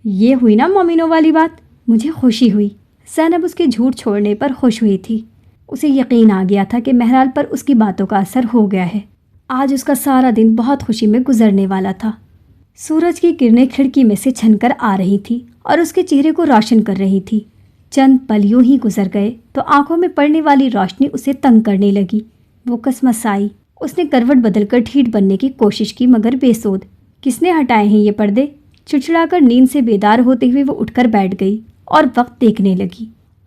یہ ہوئی نا مومنوں والی بات۔ مجھے خوشی ہوئی۔ زینب اس کے جھوٹ چھوڑنے پر خوش ہوئی تھی۔ اسے یقین آ گیا تھا کہ مہرال پر اس کی باتوں کا اثر ہو گیا ہے۔ آج اس کا سارا دن بہت خوشی میں گزرنے والا تھا۔ سورج کی کرنیں کھڑکی میں سے چھن کر آ رہی تھی اور اس کے چہرے کو روشن کر رہی تھی۔ چند پل یوں ہی گزر گئے تو آنکھوں میں پڑنے والی روشنی اسے تنگ کرنے لگی۔ وہ کسمسائی۔ اس نے کروٹ بدل کر ڈھیٹ بننے کی کوشش کی مگر بے سود۔ کس نے ہٹائے ہیں یہ پردے؟ چڑچڑا کر نیند سے بیدار ہوتے ہوئے وہ اٹھ کر بیٹھ گئی اور وقت دیکھنے لگی۔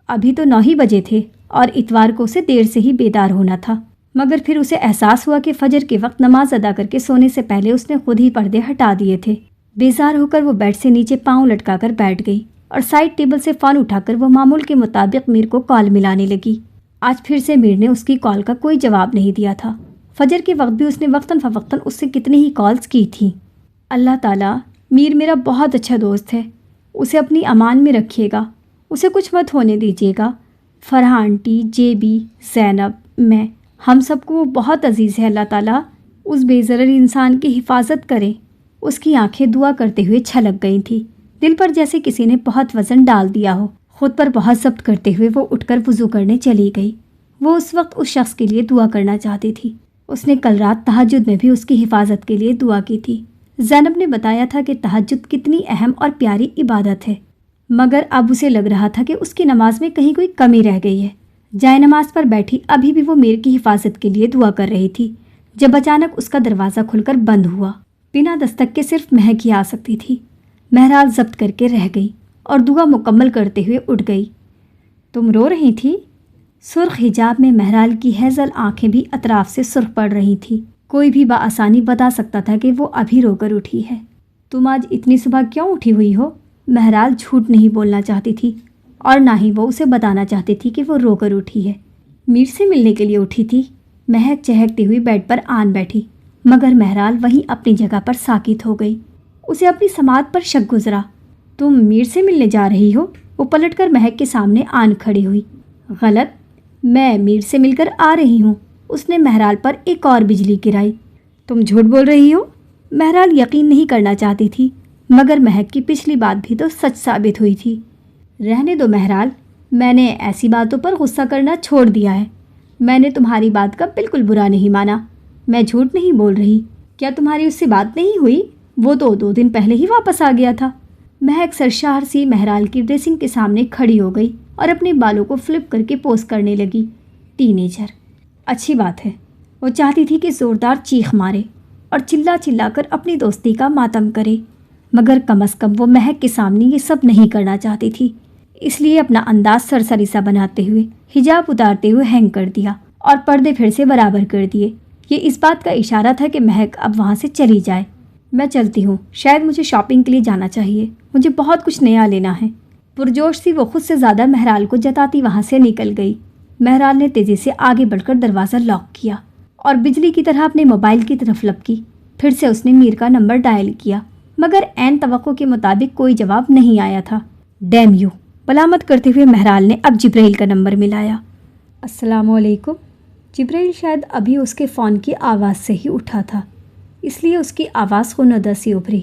ابھی تو 9 ہی بجے تھے اور اتوار کو اسے دیر سے ہی بیدار ہونا تھا، مگر پھر اسے احساس ہوا کہ فجر کے وقت نماز ادا کر کے سونے سے پہلے اس نے خود ہی پردے ہٹا دیے تھے۔ بیزار ہو کر وہ بیڈ سے نیچے پاؤں لٹکا کر بیٹھ گئی اور سائڈ ٹیبل سے فون اٹھا کر وہ معمول کے مطابق میر کو کال ملانے لگی۔ آج پھر سے میر نے اس کی کال کا کوئی جواب نہیں دیا تھا۔ فجر کے وقت بھی اس نے وقتاً فوقتاً اس سے کتنی ہی کالز کی تھیں۔ اللہ تعالیٰ، میر میرا بہت اچھا دوست ہے، اسے اپنی امان میں رکھیے گا، اسے کچھ مت ہونے دیجیے گا۔ فرحہ آنٹی، جے بی، زینب، میں، ہم سب کو وہ بہت عزیز ہے۔ اللہ تعالیٰ اس بے ضرر انسان کی حفاظت کرے۔ اس کی آنکھیں دعا کرتے ہوئے چھلک گئی تھیں، دل پر جیسے کسی نے بہت وزن ڈال دیا ہو۔ خود پر بہت ضبط کرتے ہوئے وہ اٹھ کر وضو کرنے چلی گئی۔ وہ اس وقت اس شخص کے لیے دعا کرنا چاہتی تھی، اس نے کل رات تہجد میں بھی اس کی حفاظت کے لیے دعا کی تھی۔ زینب نے بتایا تھا کہ تہجد کتنی اہم اور پیاری عبادت ہے، مگر اب اسے لگ رہا تھا کہ اس کی نماز میں کہیں کوئی کمی رہ گئی ہے۔ جائے نماز پر بیٹھی ابھی بھی وہ میر کی حفاظت کے لیے دعا کر رہی تھی جب اچانک اس کا دروازہ کھل کر بند ہوا۔ بنا دستک کے صرف مہک ہی آ سکتی تھی۔ مہرال ضبط کر کے رہ گئی اور دعا مکمل کرتے ہوئے اٹھ گئی۔ تم رو رہی تھی؟ سرخ حجاب میں مہرال کی ہیزل آنکھیں بھی اطراف سے سرخ پڑ رہی تھی۔ کوئی بھی بآسانی بتا سکتا تھا کہ وہ ابھی رو کر اٹھی ہے۔ تم آج اتنی صبح کیوں اٹھی ہوئی ہو؟ مہرال جھوٹ نہیں بولنا چاہتی تھی اور نہ ہی وہ اسے بتانا چاہتی تھی کہ وہ رو کر اٹھی ہے۔ میر سے ملنے کے لیے اٹھی تھی۔ مہک چہکتی ہوئی بیڈ پر آن بیٹھی، مگر مہرال وہیں اپنی جگہ پر ساکت ہو گئی۔ اسے اپنی سماعت پر شک گزرا۔ تم میر سے ملنے جا رہی ہو؟ وہ پلٹ کر مہک کے سامنے آن کھڑی ہوئی۔ غلط، میں میر سے مل کر آ رہی ہوں۔ اس نے مہرال پر ایک اور بجلی گرائی۔ تم جھوٹ بول رہی ہو؟ مہرال یقین نہیں کرنا چاہتی تھی، مگر مہک کی پچھلی بات بھی تو سچ ثابت ہوئی تھی۔ رہنے دو مہرال، میں نے ایسی باتوں پر غصہ کرنا چھوڑ دیا ہے۔ میں نے تمہاری بات کا بالکل برا نہیں مانا۔ میں جھوٹ نہیں بول رہی۔ کیا تمہاری اس سے بات نہیں ہوئی؟ وہ تو 2 دن پہلے ہی واپس آ گیا تھا۔ مہک سرشار سی مہرال کی ڈریسنگ کے سامنے کھڑی ہو گئی اور اپنے بالوں کو فلپ کر کے پوز کرنے لگی۔ ٹینیجر، اچھی بات ہے۔ وہ چاہتی تھی کہ زوردار چیخ مارے اور چلا چلا کر اپنی دوستی کا ماتم کرے، مگر کم از کم وہ مہک کے سامنے یہ سب نہیں کرنا چاہتی تھی۔ اس لیے اپنا انداز سرسری سا بناتے ہوئے حجاب اتارتے ہوئے ہینگ کر دیا اور پردے پھر سے برابر کر دیے۔ یہ اس بات کا اشارہ تھا کہ مہک اب وہاں سے چلی جائے۔ میں چلتی ہوں، شاید مجھے شاپنگ کے لیے جانا چاہیے، مجھے بہت کچھ نیا لینا ہے۔ پرجوش سی وہ خود سے زیادہ مہرال کو جتاتی وہاں سے نکل گئی۔ مہرال نے تیزی سے آگے بڑھ کر دروازہ لاک کیا اور بجلی کی طرح اپنے موبائل کی طرف لپکی۔ پھر سے اس نے میر کا نمبر ڈائل کیا، مگر عین توقع کے مطابق کوئی جواب نہیں آیا تھا۔ ڈیم یو، ملامت کرتے ہوئے مہرال نے اب جبرائیل کا نمبر ملایا۔ السلام علیکم۔ جبرائیل شاید ابھی اس کے فون کی آواز سے ہی اٹھا تھا، اس لیے اس کی آواز خنودہ سی ابھری۔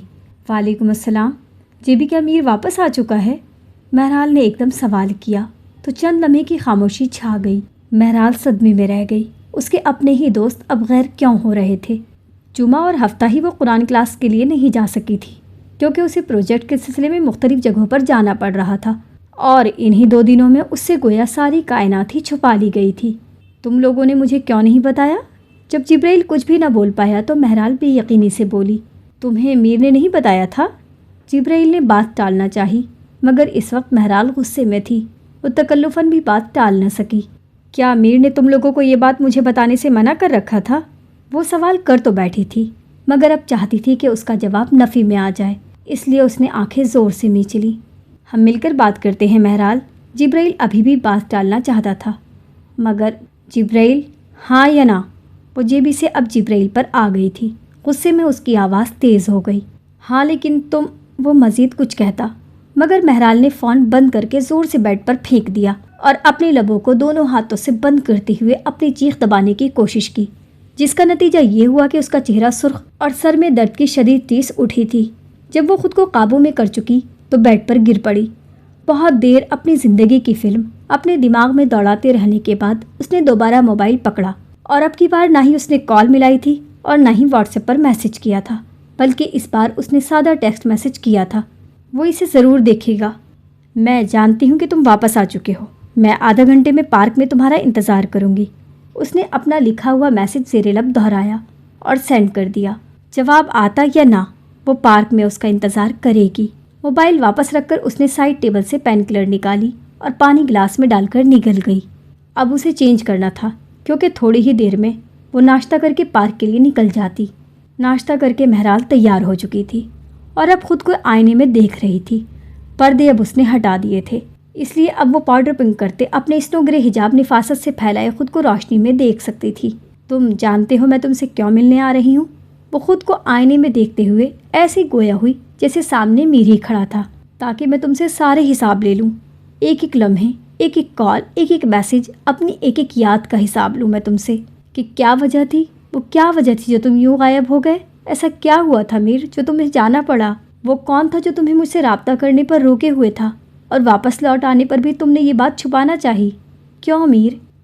وعلیکم السلام۔ جی بھی کیا میر واپس آ چکا ہے؟ مہرال نے ایک دم سوال کیا تو چند لمحے کی خاموشی چھا گئی۔ مہرال صدمے میں رہ گئی۔ اس کے اپنے ہی دوست اب غیر کیوں ہو رہے تھے؟ جمعہ اور ہفتہ ہی وہ قرآن کلاس کے لیے نہیں جا سکی تھی کیونکہ اسے پروجیکٹ کے سلسلے میں مختلف جگہوں پر جانا پڑ رہا تھا، اور انہی 2 دنوں میں اس سے گویا ساری کائنات ہی چھپا لی گئی تھی۔ تم لوگوں نے مجھے کیوں نہیں بتایا؟ جب جبرائیل کچھ بھی نہ بول پایا تو مہرال بے یقینی سے بولی، تمہیں میر نے نہیں بتایا تھا؟ جبرائیل نے بات ٹالنا چاہی، مگر اس وقت مہرال غصے میں تھی۔ وہ تکلفاً بھی بات ٹال نہ سکی۔ کیا میر نے تم لوگوں کو یہ بات مجھے بتانے سے منع کر رکھا تھا؟ وہ سوال کر تو بیٹھی تھی، مگر اب چاہتی تھی کہ اس کا جواب نفی میں آ جائے، اس لیے اس نے آنکھیں زور سے میچ لی۔ ہم مل کر بات کرتے ہیں مہرال۔ جبرائیل ابھی بھی بات ٹالنا چاہتا تھا، مگر جبرائیل، ہاں یا نہ؟ وہ جیبی سے اب جبرائیل پر آ گئی تھی۔ غصے میں اس کی آواز تیز ہو گئی۔ ہاں لیکن تم، وہ مزید کچھ کہتا، مگر مہرال نے فون بند کر کے زور سے بیڈ پر پھینک دیا اور اپنے لبوں کو دونوں ہاتھوں سے بند کرتے ہوئے اپنی چیخ دبانے کی کوشش کی، جس کا نتیجہ یہ ہوا کہ اس کا چہرہ سرخ اور سر میں درد کی شدید ٹیس اٹھی تھی۔ جب وہ خود کو قابو میں کر چکی تو بیڈ پر گر پڑی۔ بہت دیر اپنی زندگی کی فلم اپنے دماغ میں دوڑاتے رہنے کے بعد اس نے دوبارہ موبائل پکڑا، اور اب کی بار نہ ہی اس نے کال ملائی تھی اور نہ ہی واٹس ایپ پر میسج کیا تھا، بلکہ اس بار اس نے سادہ ٹیکسٹ میسج کیا تھا۔ وہ اسے ضرور دیکھے گا۔ میں جانتی ہوں کہ تم واپس آ چکے ہو، میں آدھا گھنٹے میں پارک میں تمہارا انتظار کروں گی۔ اس نے اپنا لکھا ہوا میسج زیر لب دہرایا اور سینڈ کر دیا۔ جواب آتا یا نہ، وہ پارک میں اس کا انتظار کرے گی۔ موبائل واپس رکھ کر اس نے سائڈ ٹیبل سے پین کلر نکالی اور پانی گلاس میں ڈال کر نگل گئی۔ اب اسے چینج کرنا تھا کیونکہ تھوڑی ہی دیر میں وہ ناشتہ کر کے پارک کے لیے نکل جاتی۔ ناشتہ کر کے مہرال تیار ہو چکی تھی اور اب خود کو آئینے میں دیکھ رہی تھی۔ پردے اب اس نے ہٹا دیے تھے، اس لیے اب وہ پاؤڈر پنک کرتے اپنے اسنو گرے حجاب نفاست سے پھیلائے خود کو روشنی میں دیکھ سکتی تھی۔ تم جانتے ہو میں تم سے کیوں ملنے آ رہی ہوں؟ وہ خود کو آئینے میں دیکھتے ہوئے ایسی گویا ہوئی جیسے سامنے میر ہی کھڑا تھا، تاکہ میں تم سے سارے حساب لے لوں، ایک ایک لمحے، ایک ایک کال، ایک ایک میسج، اپنی ایک ایک یاد کا حساب لوں میں تم سے کہ کیا وجہ تھی، وہ کیا وجہ تھی جو تم یوں غائب ہو گئے؟ ایسا کیا ہوا تھا میر جو تمہیں جانا پڑا؟ وہ کون تھا جو تمہیں مجھ سے رابطہ کرنے پر روکے ہوئے تھا اور واپس لوٹ آنے پر بھی تم نے یہ بات چھپانا چاہی؟ کیوں میر؟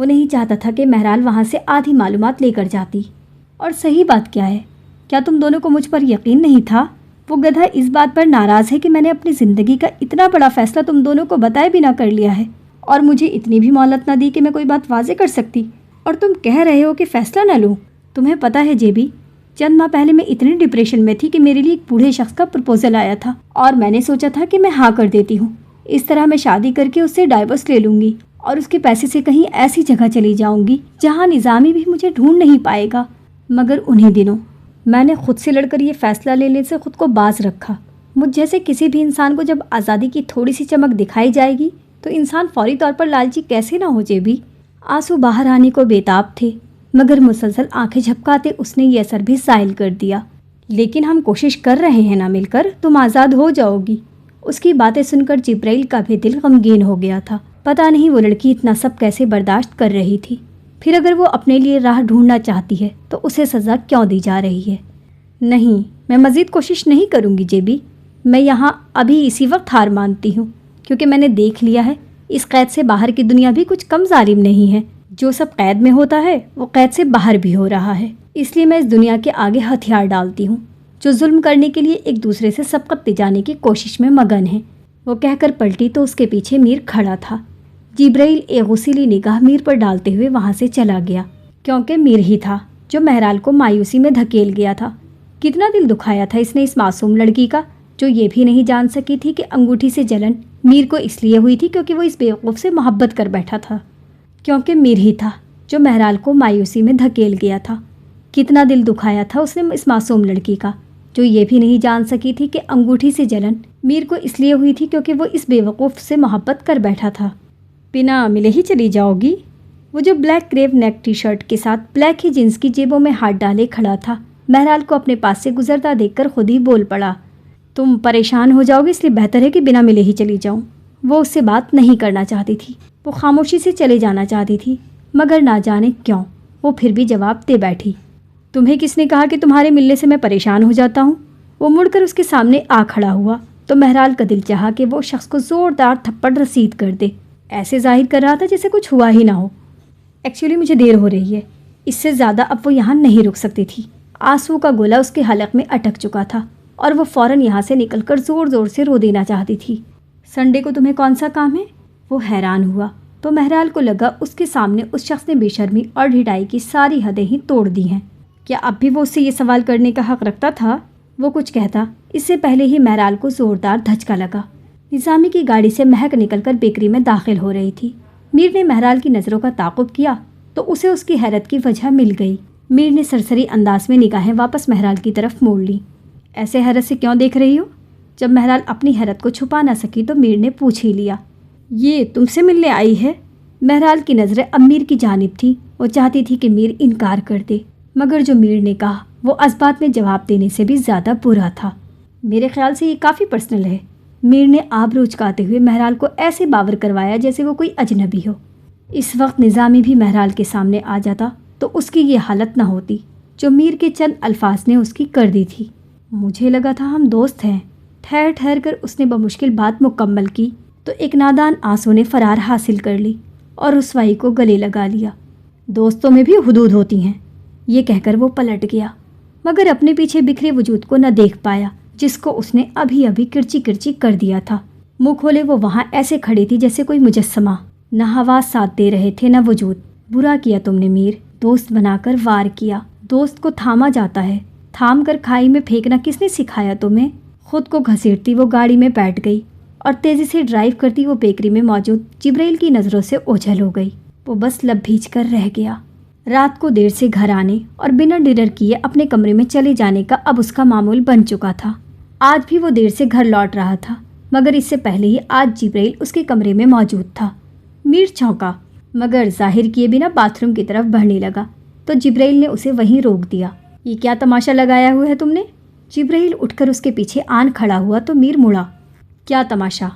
وہ نہیں چاہتا تھا کہ مہرال وہاں سے آدھی معلومات لے کر جاتی۔ اور صحیح بات کیا ہے؟ کیا تم دونوں کو مجھ پر یقین نہیں تھا؟ وہ گدھا اس بات پر ناراض ہے کہ میں نے اپنی زندگی کا اتنا بڑا فیصلہ تم دونوں کو بتائے بنا کر لیا ہے، اور مجھے اتنی بھی مہلت نہ دی کہ میں کوئی بات واضح کر سکتی، اور تم کہہ رہے ہو کہ فیصلہ نہ لوں۔ تمہیں پتہ ہے جیبی، چند ماہ پہلے میں اتنی ڈپریشن میں تھی کہ میرے لیے ایک بوڑھے شخص کا پرپوزل آیا تھا، اور میں نے سوچا تھا کہ میں ہاں کر دیتی ہوں۔ اس طرح میں شادی کر کے اس سے ڈائیورس لے لوں گی اور اس کے پیسے سے کہیں ایسی جگہ چلی جاؤں گی جہاں نظامی بھی مجھے ڈھونڈ نہیں پائے گا۔ مگر انہی دنوں میں نے خود سے لڑ کر یہ فیصلہ لینے سے خود کو باز رکھا۔ مجھ جیسے کسی بھی انسان کو جب آزادی کی تھوڑی سی چمک دکھائی جائے گی تو انسان فوری طور پر لالچی کیسے نہ ہو جیبی۔ آنسو باہر آنے کو بےتاب تھے، مگر مسلسل آنکھیں جھپکاتے اس نے یہ اثر بھی زائل کر دیا۔ لیکن ہم کوشش کر رہے ہیں نا مل کر، تم آزاد ہو جاؤ گی۔ اس کی باتیں سن کر جبرائیل کا بھی دل غمگین ہو گیا تھا۔ پتہ نہیں وہ لڑکی اتنا سب کیسے برداشت کر رہی تھی۔ پھر اگر وہ اپنے لیے راہ ڈھونڈنا چاہتی ہے تو اسے سزا کیوں دی جا رہی ہے؟ نہیں، میں مزید کوشش نہیں کروں گی جیبی۔ میں یہاں ابھی اسی وقت ہار مانتی ہوں، کیونکہ میں نے دیکھ لیا ہے اس قید سے باہر کی دنیا بھی کچھ کم ظالم نہیں ہے۔ جو سب قید میں ہوتا ہے وہ قید سے باہر بھی ہو رہا ہے۔ اس لیے میں اس دنیا کے آگے ہتھیار ڈالتی ہوں جو ظلم کرنے کے لیے ایک دوسرے سے سبقت دلانے کی کوشش میں مگن ہے۔ وہ کہہ کر پلٹی تو اس کے پیچھے میر کھڑا تھا۔ جبرائیل ایک غصیلی نگاہ میر پر ڈالتے ہوئے وہاں سے چلا گیا، کیونکہ میر ہی تھا جو مہرال کو مایوسی میں دھکیل گیا تھا۔ کتنا دل دکھایا تھا اس نے اس معصوم لڑکی کا، جو یہ بھی نہیں جان سکی تھی کہ انگوٹھی سے جلن میر کو اس لیے ہوئی تھی کیونکہ وہ اس بیوقوف سے محبت کر بیٹھا تھا، کیونکہ میر ہی تھا جو مہرال کو مایوسی میں دھکیل گیا تھا۔ کتنا دل دکھایا تھا اس نے اس معصوم لڑکی کا، جو یہ بھی نہیں جان سکی تھی کہ انگوٹھی سے جلن میر کو اس لیے ہوئی تھی کیونکہ وہ اس بیوقوف سے محبت کر بیٹھا تھا۔ بنا ملے ہی چلی جاؤ گی؟ وہ جو بلیک کریپ نیک ٹی شرٹ کے ساتھ بلیک ہی جینس کی جیبوں میں ہاتھ ڈالے کھڑا تھا، مہرال کو اپنے پاس سے گزرتا دیکھ کر خود ہی بول پڑا، تم پریشان ہو جاؤ گی اس لیے بہتر ہے کہ بنا ملے ہی چلی جاؤں۔ وہ اس سے بات نہیں کرنا چاہتی تھی، وہ خاموشی سے چلے جانا چاہتی تھی، مگر نہ جانے کیوں وہ پھر بھی جواب دے بیٹھی، تمہیں کس نے کہا کہ تمہارے ملنے سے میں پریشان ہو جاتا ہوں؟ وہ مڑ کر اس کے سامنے آ کھڑا ہوا تو مہرال کا دل چاہا کہ وہ شخص کو زوردار تھپڑ رسید کر دے۔ ایسے ظاہر کر رہا تھا جیسے کچھ ہوا ہی نہ ہو۔ ایکچولی مجھے دیر ہو رہی ہے، اس سے زیادہ اب وہ یہاں نہیں رک سکتی تھی۔ آنسو کا گولا اس کے حلق میں اٹک چکا تھا اور وہ فوراً یہاں سے نکل کر زور زور سے رو دینا چاہتی تھی۔ سنڈے کو تمہیں کون سا کام ہے؟ وہ حیران ہوا تو مہرال کو لگا اس کے سامنے اس شخص نے بے شرمی اور ڈھٹائی کی ساری حدیں ہی توڑ دی ہیں۔ کیا اب بھی وہ اس سے یہ سوال کرنے کا حق رکھتا تھا؟ وہ کچھ کہتا اس سے پہلے ہی مہرال کو زوردار دھچکا لگا۔ نظامی کی گاڑی سے مہک نکل کر بیکری میں داخل ہو رہی تھی۔ میر نے مہرال کی نظروں کا تعاقب کیا تو اسے اس کی حیرت کی وجہ مل گئی۔ میر نے سرسری انداز میں نگاہیں واپس مہرال کی طرف موڑ لی۔ ایسے حیرت سے کیوں دیکھ رہی ہو؟ جب مہرال اپنی حیرت کو چھپا نہ سکی تو میر نے پوچھ ہی لیا، یہ تم سے ملنے آئی ہے؟ مہرال کی نظریں اب میر کی جانب تھی۔ وہ چاہتی تھی کہ میر انکار کر دے، مگر جو میر نے کہا وہ اسبات میں جواب دینے سے بھی زیادہ برا تھا۔ میرے خیال سے یہ کافی پرسنل ہے۔ میر نے آبرو اچکاتے ہوئے مہرال کو ایسے باور کروایا جیسے وہ کوئی اجنبی ہو۔ اس وقت نظامی بھی مہرال کے سامنے آ جاتا تو اس کی یہ حالت نہ ہوتی جو میر کے چند الفاظ نے اس کی کر دی تھی۔ مجھے لگا تھا ہم دوست ہیں۔ ٹھہر ٹھہر کر اس نے بمشکل بات مکمل کی تو ایک نادان آنسو نے فرار حاصل کر لی اور رسوائی کو گلے لگا لیا۔ دوستوں میں بھی حدود ہوتی ہیں، یہ کہہ کر وہ پلٹ گیا، مگر اپنے پیچھے بکھرے وجود کو نہ دیکھ پایا جس کو اس نے ابھی ابھی کرچی کرچی کر دیا تھا۔ منہ کھولے وہ وہاں ایسے کھڑی تھی جیسے کوئی مجسمہ، نہ حواس ساتھ دے رہے تھے نہ وجود۔ برا کیا تم نے میر، دوست بنا کر وار کیا۔ دوست کو تھاما جاتا ہے، تھام کر کھائی میں پھینکنا کس نے سکھایا تمہیں؟ خود کو گھسیٹتی وہ گاڑی میں بیٹھ گئی اور تیزی سے ڈرائیو کرتی وہ بیکری میں موجود جبرائیل کی نظروں سے اوجھل ہو گئی۔ وہ بس لب بھیج کر رہ گیا۔ رات کو دیر سے گھر آنے اور بنا ڈنر کیے اپنے کمرے میں چلے جانے کا اب اس کا معمول بن چکا تھا۔ آج بھی وہ دیر سے گھر لوٹ رہا تھا، مگر اس سے پہلے ہی آج جبرائیل اس کے کمرے میں موجود تھا۔ میر چونکا، مگر ظاہر کیے بنا باتھ روم کی طرف بڑھنے لگا تو جبرائیل نے اسے وہیں روک دیا۔ یہ کیا تماشا لگایا ہوا ہے تم نے؟ جبرائیل اٹھ کر اس کے پیچھے آن کھڑا ہوا تو میر مڑا۔ کیا تماشا؟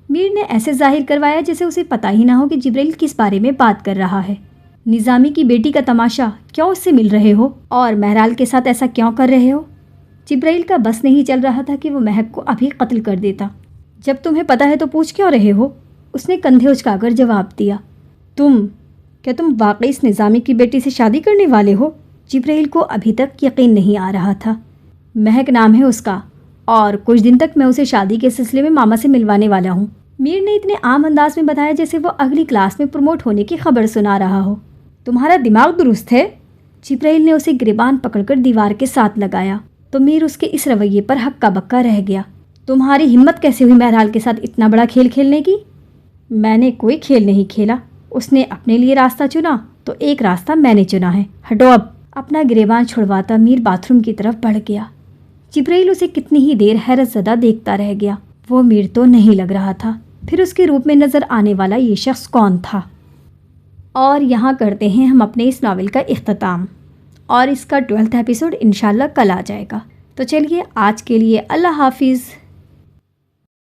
میر نے ایسے ظاہر کروایا جیسے اسے پتہ ہی نہ ہو کہ جبرائیل کس بارے میں بات کر رہا ہے۔ نظامی کی بیٹی کا تماشا، کیوں اس سے مل رہے ہو اور مہرال کے ساتھ ایسا کیوں کر رہے ہو؟ جبرائیل کا بس نہیں چل رہا تھا کہ وہ مہک کو ابھی قتل کر دیتا۔ جب تمہیں پتہ ہے تو پوچھ کیوں رہے ہو؟ اس نے کندھے اچکا کر جواب دیا۔ تم کیا تم واقعی اس نظامی کی بیٹی سے شادی کرنے والے ہو؟ جبرائیل کو ابھی تک یقین نہیں آ رہا تھا۔ مہک نام ہے اس کا، اور کچھ دن تک میں اسے شادی کے سلسلے میں ماما سے ملوانے والا ہوں۔ میر نے اتنے عام انداز میں بتایا جیسے وہ اگلی کلاس میں پروموٹ ہونے کی خبر سنا رہا ہو۔ تمہارا دماغ درست ہے؟ جبرائیل نے اسے گریبان پکڑ کر دیوار کے ساتھ لگایا تو میر اس کے اس رویے پر ہکا بکا رہ گیا۔ تمہاری ہمت کیسے ہوئی مہرال کے ساتھ اتنا بڑا کھیل کھیلنے کی؟ میں نے کوئی کھیل نہیں کھیلا، اس نے اپنے لیے راستہ چنا تو ایک راستہ میں نے چنا ہے، ہٹو اب۔ اپنا گریبان چھڑواتا میر باتھ روم کی طرف بڑھ گیا۔ جبرائیل اسے کتنی ہی دیر حیرت زدہ دیکھتا رہ گیا۔ وہ میر تو نہیں لگ رہا تھا، پھر اس کے روپ میں نظر آنے والا یہ شخص کون تھا؟ اور یہاں کرتے ہیں ہم اپنے اس ناول کا اختتام، اور اس کا 12واں ایپیسوڈ انشاءاللہ کل آ جائے گا۔ تو چلیے آج کے لیے اللہ حافظ۔